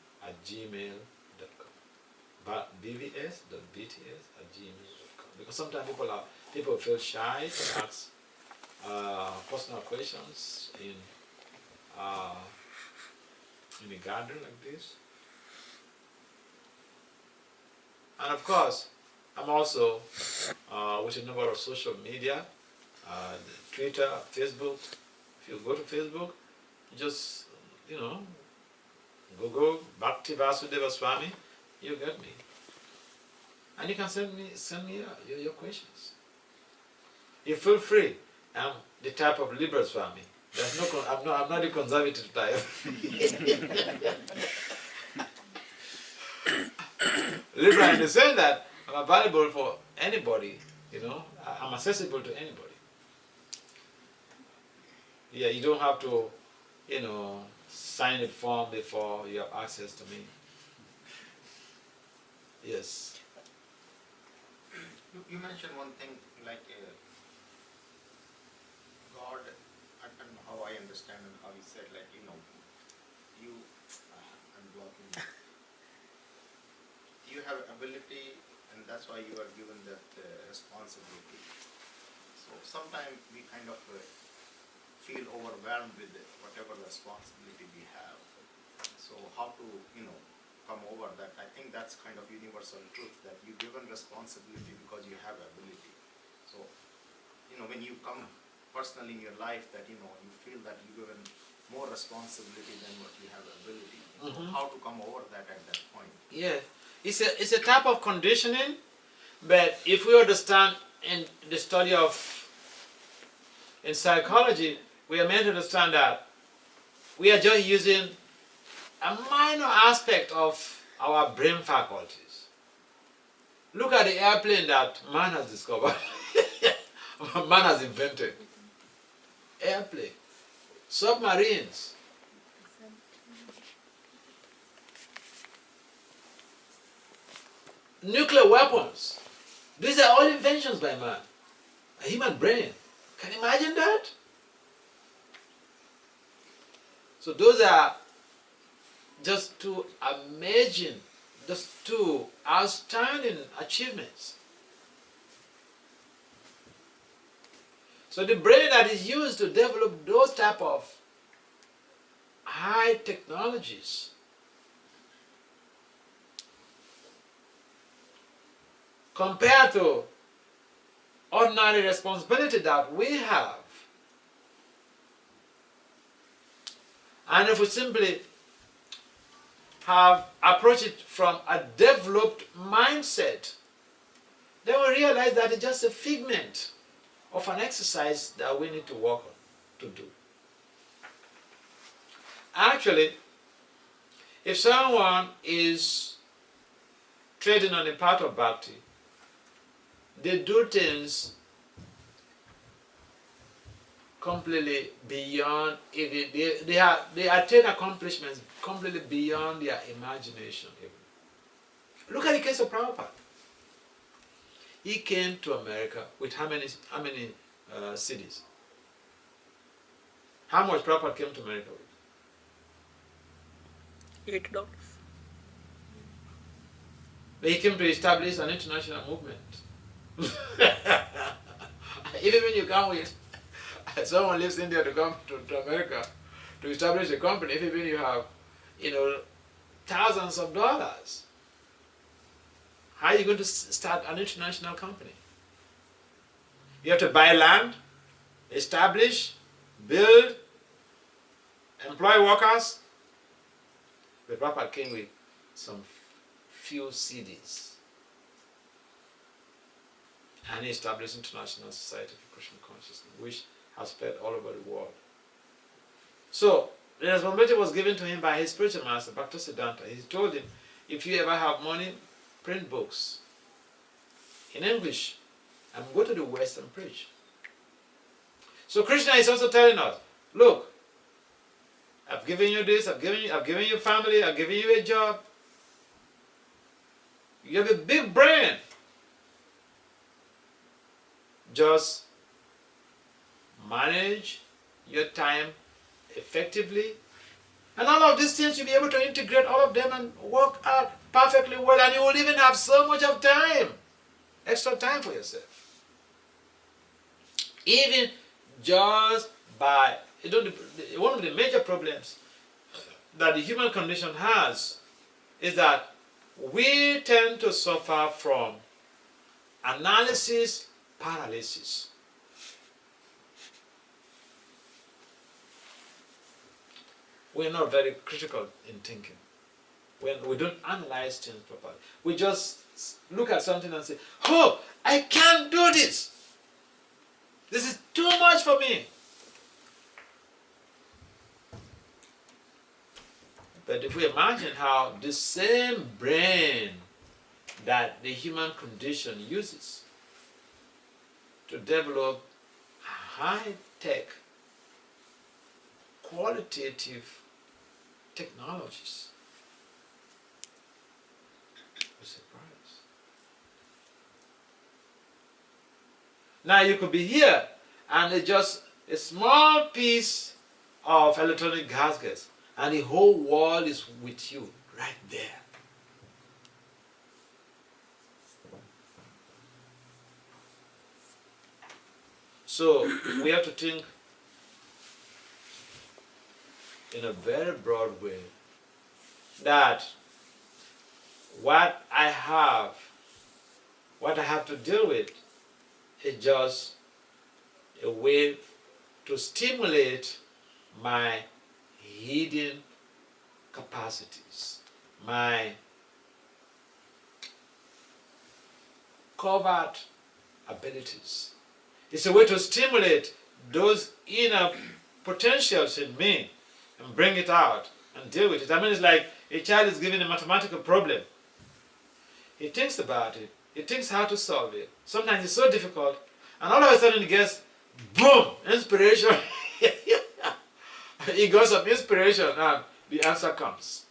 @gmail.com. But bvs.bts@gmail.com. Because sometimes people feel shy to ask personal questions in a gathering like this. And of course, I'm also with a number of social media, Twitter, Facebook. If you go to Facebook, just Google Bhakti Vasudev Swami, you get me. And you can send me your questions. You feel free. I'm the type of liberal Swami. There's no, I'm not the conservative type. Liberal in the sense that I'm available for anybody, I'm accessible to anybody. Yeah, you don't have to, sign a form before you have access to me. Yes. You mentioned one thing like God, I don't know how I understand and how he said like, you, I'm blocking. You have ability and that's why you are given that responsibility. So sometimes we kind of feel overwhelmed with whatever responsibility we have. So how to, come over that? I think that's kind of universal truth that you're given responsibility because you have ability. So, when you come personally in your life that, you feel that you're given more responsibility than what you have ability. So how to come over that at that point? Yeah, it's a type of conditioning, but if we understand in the study in psychology, we are meant to understand that we are just using a minor aspect of our brain faculties. Look at the airplane that man has discovered, man has invented. Airplane, submarines, nuclear weapons. These are all inventions by man, a human brain. Can you imagine that? So those are just two amazing, just two outstanding achievements. So the brain that is used to develop those type of high technologies compared to ordinary responsibility that we have. And if we simply have approached it from a developed mindset, then we realize that it's just a figment of an exercise that we need to work on to do. Actually, if someone is trading on the path of bhakti, they do things completely beyond, even they attain accomplishments completely beyond their imagination even. Look at the case of Prabhupada. He came to America with how many cities? How much Prabhupada came to America with? $8. But he came to establish an international movement. Even when you come with someone lives in India to come to America to establish a company, even when you have, thousands of dollars, how are you going to start an international company? You have to buy land, establish, build, employ workers. But Prabhupada came with some few CDs. And he established International Society for Krishna Consciousness, which has spread all over the world. So, the responsibility was given to him by his spiritual master, Bhakti Siddhanta. He told him, if you ever have money, print books in English and go to the West and preach. So Krishna is also telling us, look, I've given you this, I've given you family, I've given you a job. You have a big brain. Just manage your time effectively. And all of these things, you'll be able to integrate all of them and work out perfectly well. And you will even have so much of time, extra time for yourself. Even just by, one of the major problems that the human condition has is that we tend to suffer from analysis paralysis. We're not very critical in thinking. We don't analyze things properly. We just look at something and say, oh, I can't do this. This is too much for me. But if we imagine how the same brain that the human condition uses to develop high-tech, qualitative technologies, we're surprised. Now you could be here and it's just a small piece of electronic gas, and the whole world is with you right there. So we have to think in a very broad way that what I have to deal with is just a way to stimulate my hidden capacities, my covert abilities. It's a way to stimulate those inner potentials in me and bring it out and deal with it. I mean, it's like a child is given a mathematical problem. He thinks about it. He thinks how to solve it. Sometimes it's so difficult, and all of a sudden he gets, boom, inspiration. He got some inspiration and the answer comes.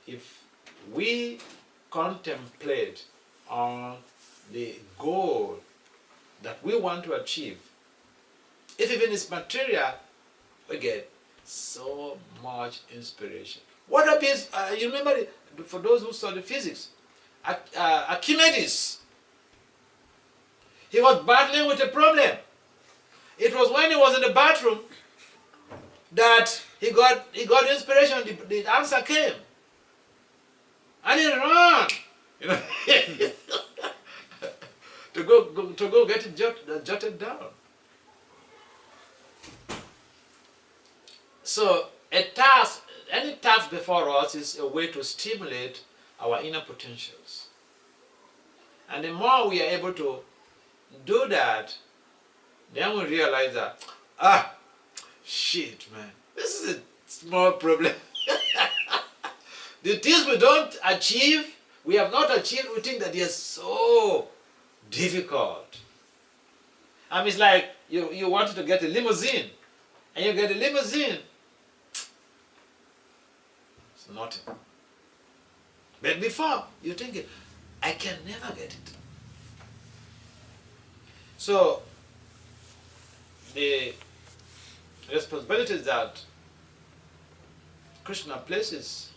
If we contemplate on the goal that we want to achieve, if even it's material, we get so much inspiration. What happens, you remember, for those who study physics, Archimedes, he was battling with a problem. It was when he was in the bathroom that he got inspiration, the answer came. And he ran, you know, to go get it jotted down. So any task before us is a way to stimulate our inner potentials. And the more we are able to do that, then we realize that, shit, man, this is a small problem. The things we don't achieve, we have not achieved, we think that they are so difficult. I mean, it's like you wanted to get a limousine, and you get a limousine, it's nothing. But before, you're thinking, I can never get it. So, the responsibilities that Krishna places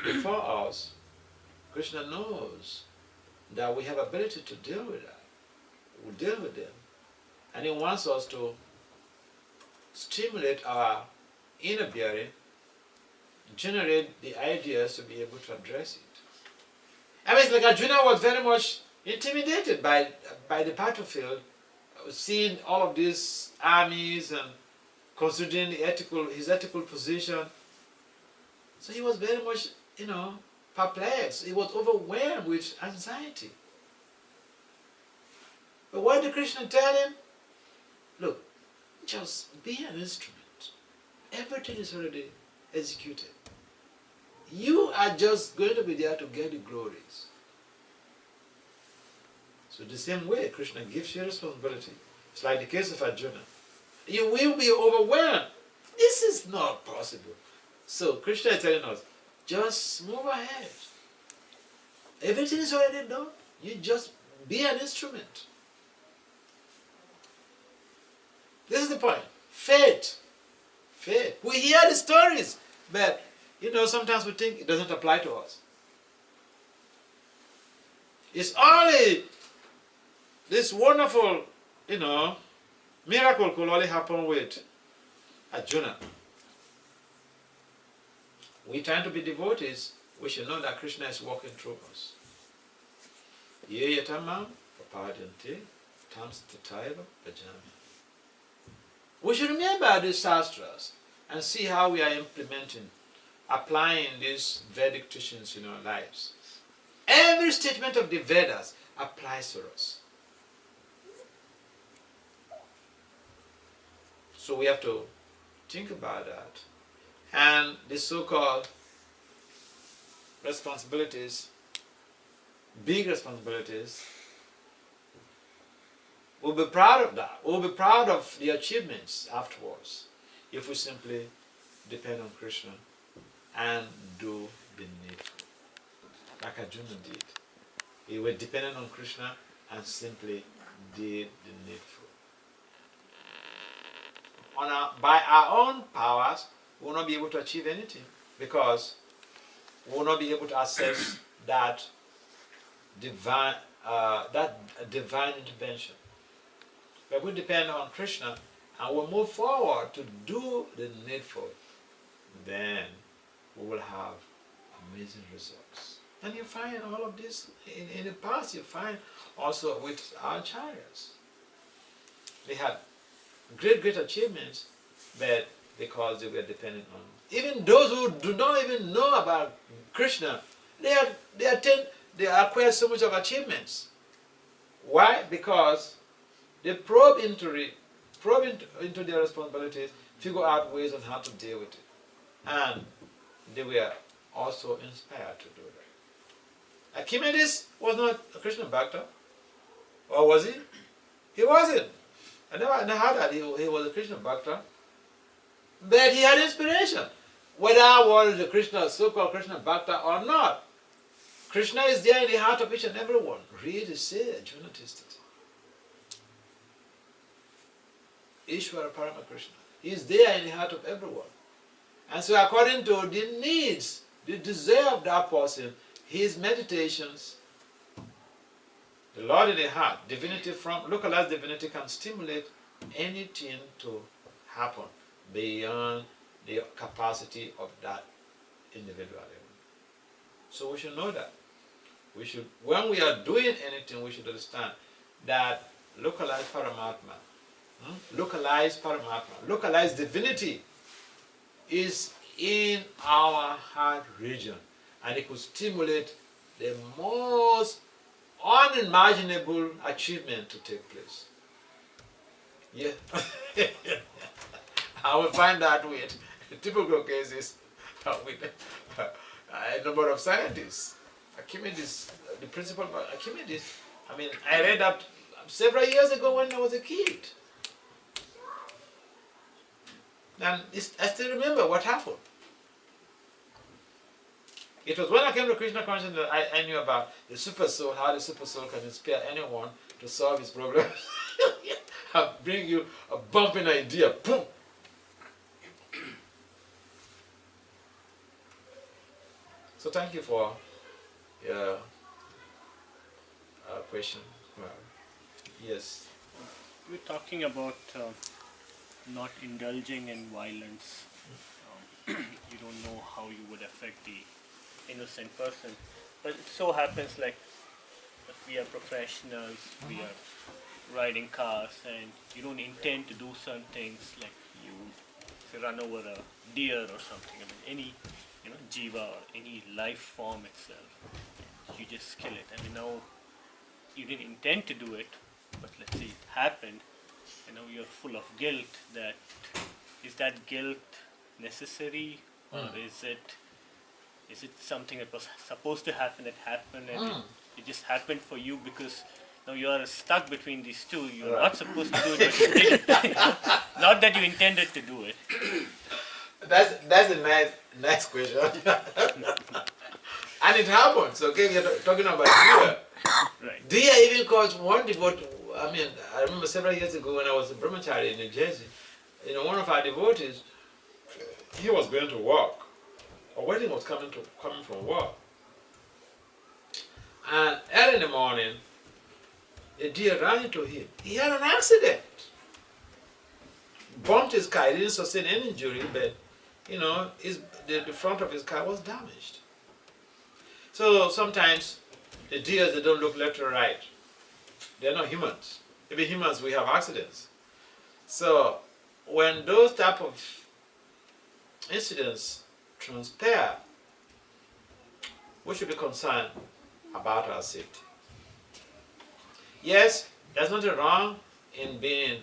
before us, Krishna knows that we have ability to deal with that. We deal with them. And he wants us to stimulate our inner bearing, generate the ideas to be able to address it. I mean, it's like Arjuna was very much intimidated by the battlefield, seeing all of these armies and considering his ethical position. So he was very much, perplexed. He was overwhelmed with anxiety. But what did Krishna tell him? Look, just be an instrument. Everything is already executed. You are just going to be there to get the glories. So the same way, Krishna gives you responsibility. It's like the case of Arjuna. You will be overwhelmed. This is not possible. So Krishna is telling us, just move ahead. Everything is already done. You just be an instrument. This is the point. Faith. Faith. We hear the stories, but sometimes we think it doesn't apply to us. It's only this wonderful, miracle could only happen with Arjuna. We trying to be devotees, we should know that Krishna is walking through us. Ye yatamam papadante tams tataiva bhajami. We should remember these sastras and see how we are applying these Vedic teachings in our lives. Every statement of the Vedas applies to us. So we have to think about that. And the so-called responsibilities, big responsibilities, we'll be proud of that. We'll be proud of the achievements afterwards if we simply depend on Krishna and do the needful, like Arjuna did. He was dependent on Krishna and simply did the needful. By our own powers, we will not be able to achieve anything because we will not be able to access that divine intervention. But we depend on Krishna and we move forward to do the needful, then we will have amazing results. And you find all of this in the past. You find also with our acharyas. They had great achievements, but because they were dependent on even those who do not even know about Krishna, they acquire so much of achievements. Why? Because they probe into their responsibilities, figure out ways on how to deal with it, and they were also inspired to do that. Archimedes was not a Krishna Bhakta, or was he? He wasn't. I never heard that he was a Krishna Bhakta, but he had inspiration. Whether I was a Krishna, so-called Krishna Bhakta or not, Krishna is there in the heart of each and every one. Read the sage, do not taste it. Ishvara Parama Krishna. He is there in the heart of everyone. And so according to the needs, the desire of that person, his meditations, the Lord in the heart, divinity from localized divinity can stimulate anything to happen beyond the capacity of that individual. So we should know that. We should, when we are doing anything, we should understand that localized Paramatma, localized divinity is in our heart region, and it could stimulate the most unimaginable achievement to take place. Yeah. I will find that with typical cases with a number of scientists. Archimedes, the principal of Archimedes, I read that several years ago when I was a kid. And I still remember what happened. It was when I came to Krishna consciousness that I knew about the super soul, how the super soul can inspire anyone to solve his problems. I'll bring you a bumping idea, boom. So thank you for your question. Yes. We're talking about not indulging in violence. You don't know how you would affect the innocent person. But it so happens like if we are professionals, we are riding cars and you don't intend to do certain things like you run over a deer or something. Any jiva or any life form itself. You just kill it. Now you didn't intend to do it, but let's say it happened. You're full of guilt. Is that guilt necessary, or is it something that was supposed to happen that happened and it just happened for you because now you are stuck between these two. You're not supposed to do it, but you did it. Not that you intended to do it. That's a nice question. And it happens, okay? We're talking about deer. Right. Deer even caused one devotee. I remember several years ago when I was in Brahmachari in New Jersey, one of our devotees, he was going to work. A wedding was coming from work. And early in the morning, a deer ran into him. He had an accident. Bumped his car. He didn't sustain any injury, but the front of his car was damaged. So sometimes the deers, they don't look left or right. They're not humans. Maybe humans, we have accidents. So when those type of incidents transpire, we should be concerned about our safety. Yes, there's nothing wrong in being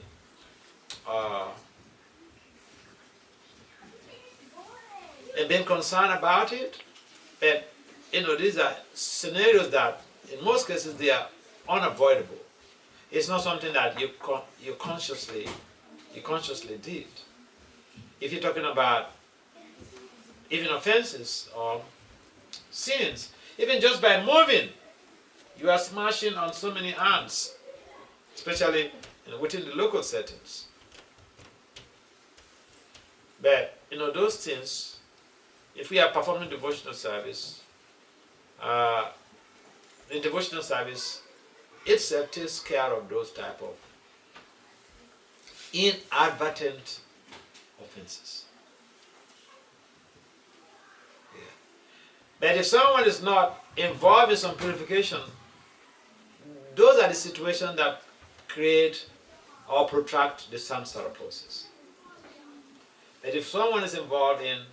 and being concerned about it. But these are scenarios that, in most cases, they are unavoidable. It's not something that you consciously did. If you're talking about even offenses or sins, even just by moving, you are smashing on so many ants, especially within the local settings. But those things, if we are performing devotional service, the devotional service itself takes care of those type of inadvertent offenses. Yeah. But if someone is not involved in some purification, those are the situations that create or protract the samsara process. But if someone is involved in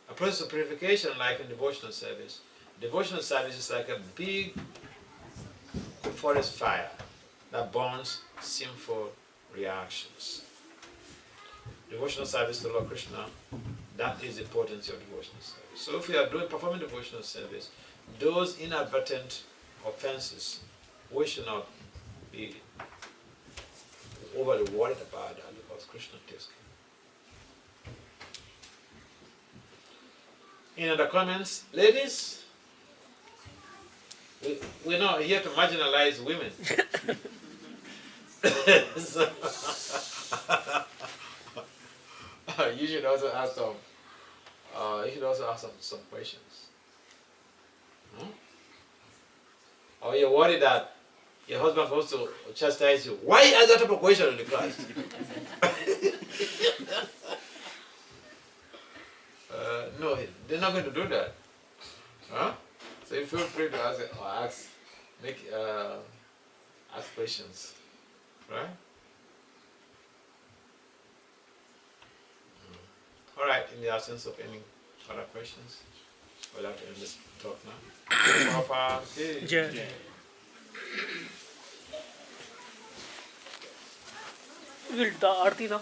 a process of purification, like in devotional service is like a big forest fire that burns sinful reactions. Devotional service to Lord Krishna, that is the potency of devotional service. So if you are performing devotional service, those inadvertent offenses, we should not be overly worried about that, because Krishna takes care. Any other comments? Ladies? We're not here to marginalize women. So, you should also ask some questions. Or you're worried that your husband wants to chastise you. Why ask that type of question in the class? No, they're not going to do that. Huh? So you feel free to ask questions, right? All right. In the absence of any other questions, we'll have to end this talk now. Will the Aarti now?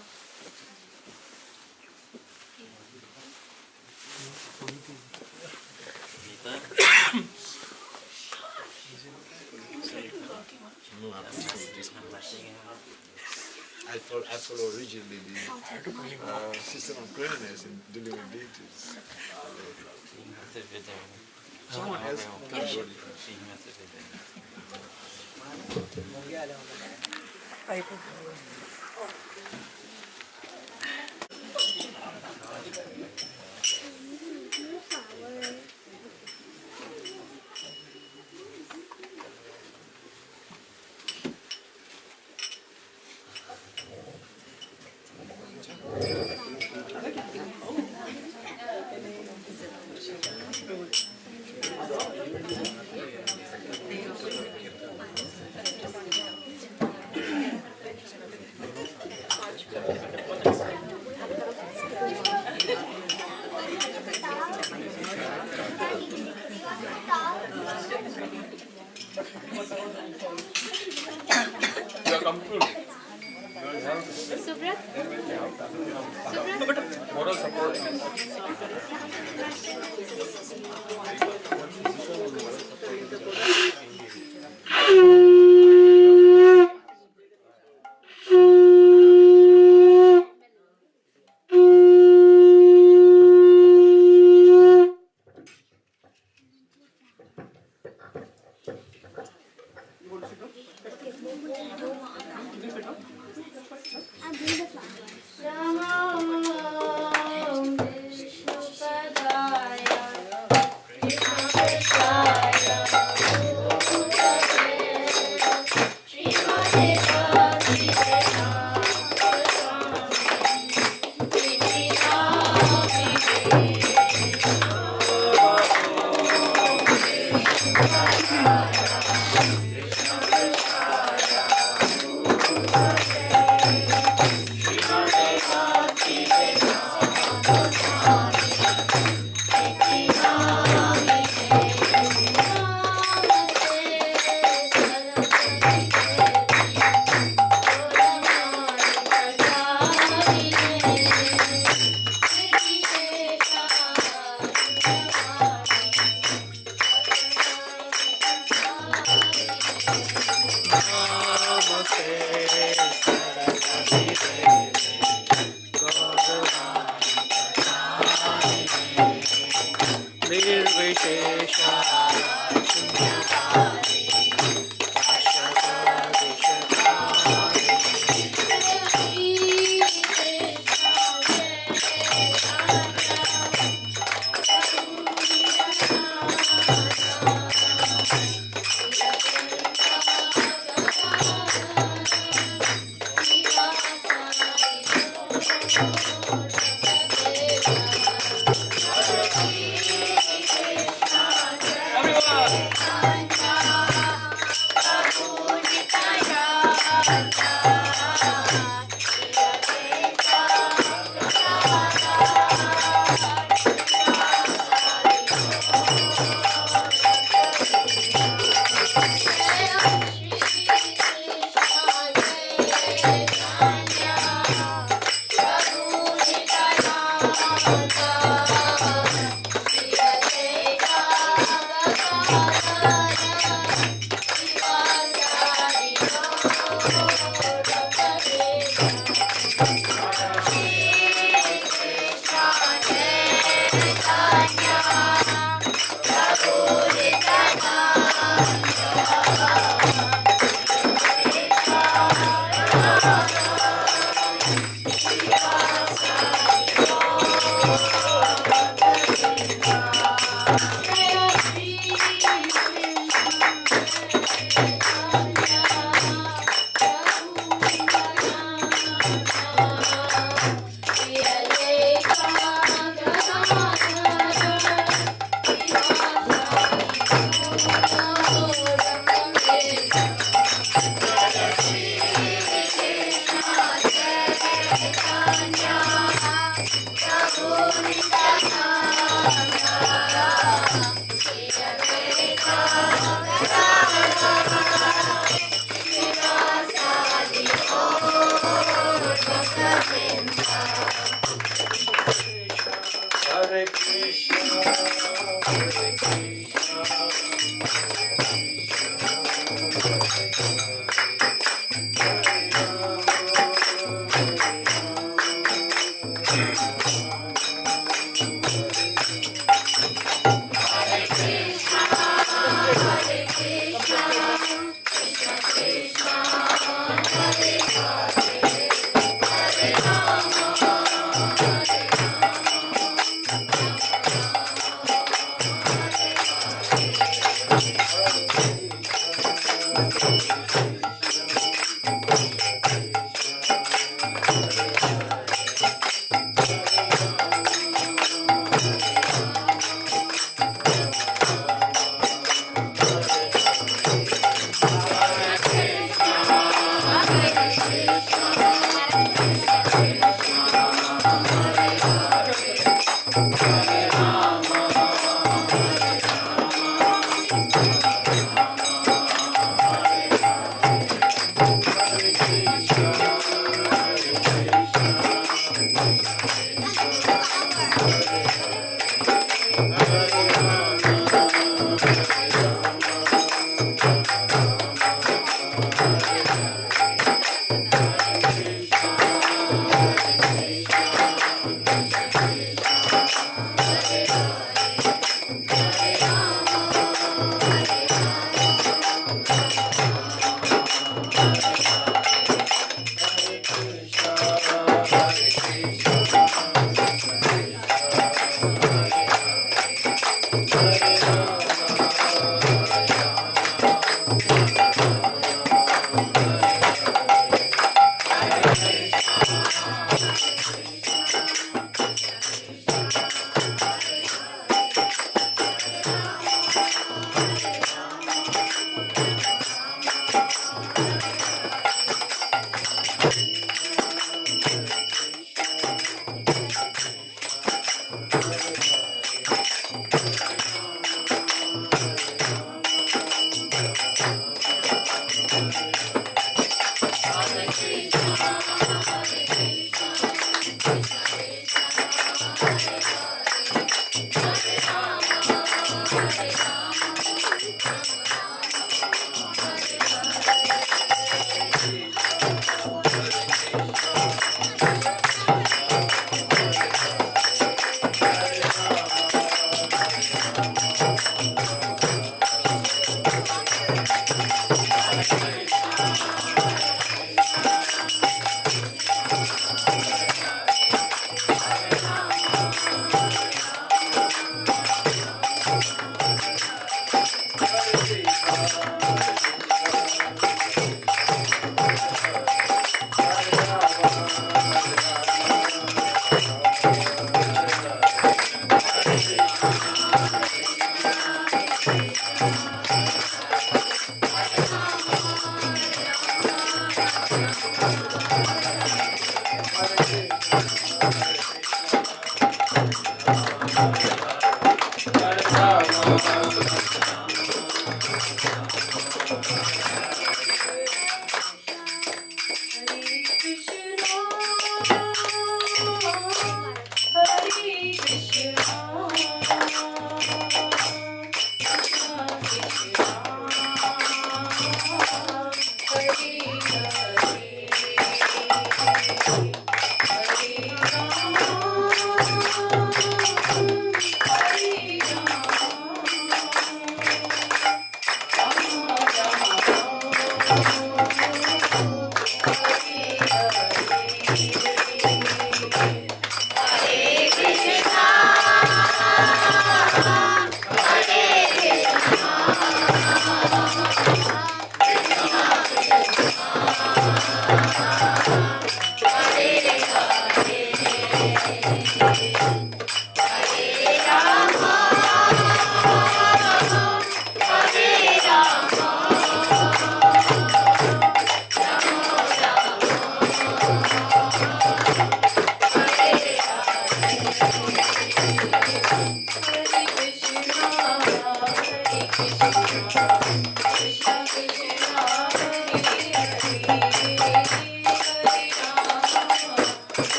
I follow rigidly the system of cleanliness in dealing with deities. Someone else can do it. Moral support.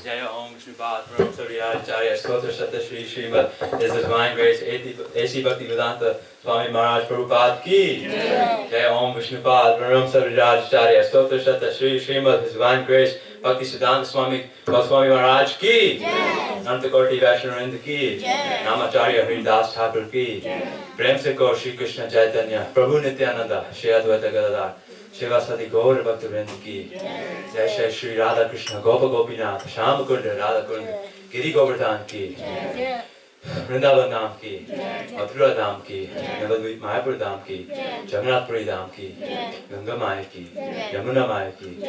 Jaya Om Shubhat Ram Saryacharya Stotra Sata Shri Srimad His Divine Grace A.C. Bhakti Swami Maharaj Prabhupada Ki Jaya Om Vishnupad Ram Saryacharya Stotra Sata Shri Srimad His Divine Grace Bhakti Swami Maharaj Ki Nanta Korti Vaishnavinda Ki Namacharya Haridas Thakur Ki Prem Se Kaur Shri Krishna Chaitanya Prabhu Nityananda Shri Advaita Gadadhar Shivasati Gaur Bhaktivinoda Ki Jai Shri Shri Radha Krishna Gopa Gopinath Shama Kunda Radha Kunda Giri Govardhan Ki Vrindavan Dham Ki Mathura Dham Ki Navadvip Mayapur Dham Ki Jagannath Puri Dham Ki Ganga Maya Ki Yamuna Maya Ki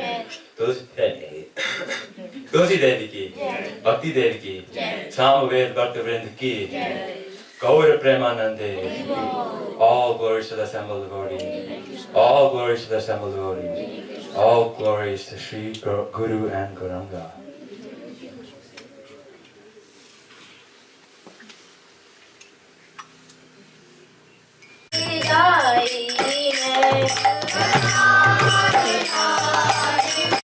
Tulsi Devi Ki Bhakti Devi Ki Samaved Bhaktivinoda Ki Gaura Premanande. All glories to the assembled devotees. All glories to the assembled devotees. All glories to Sri Guru and Gauranga.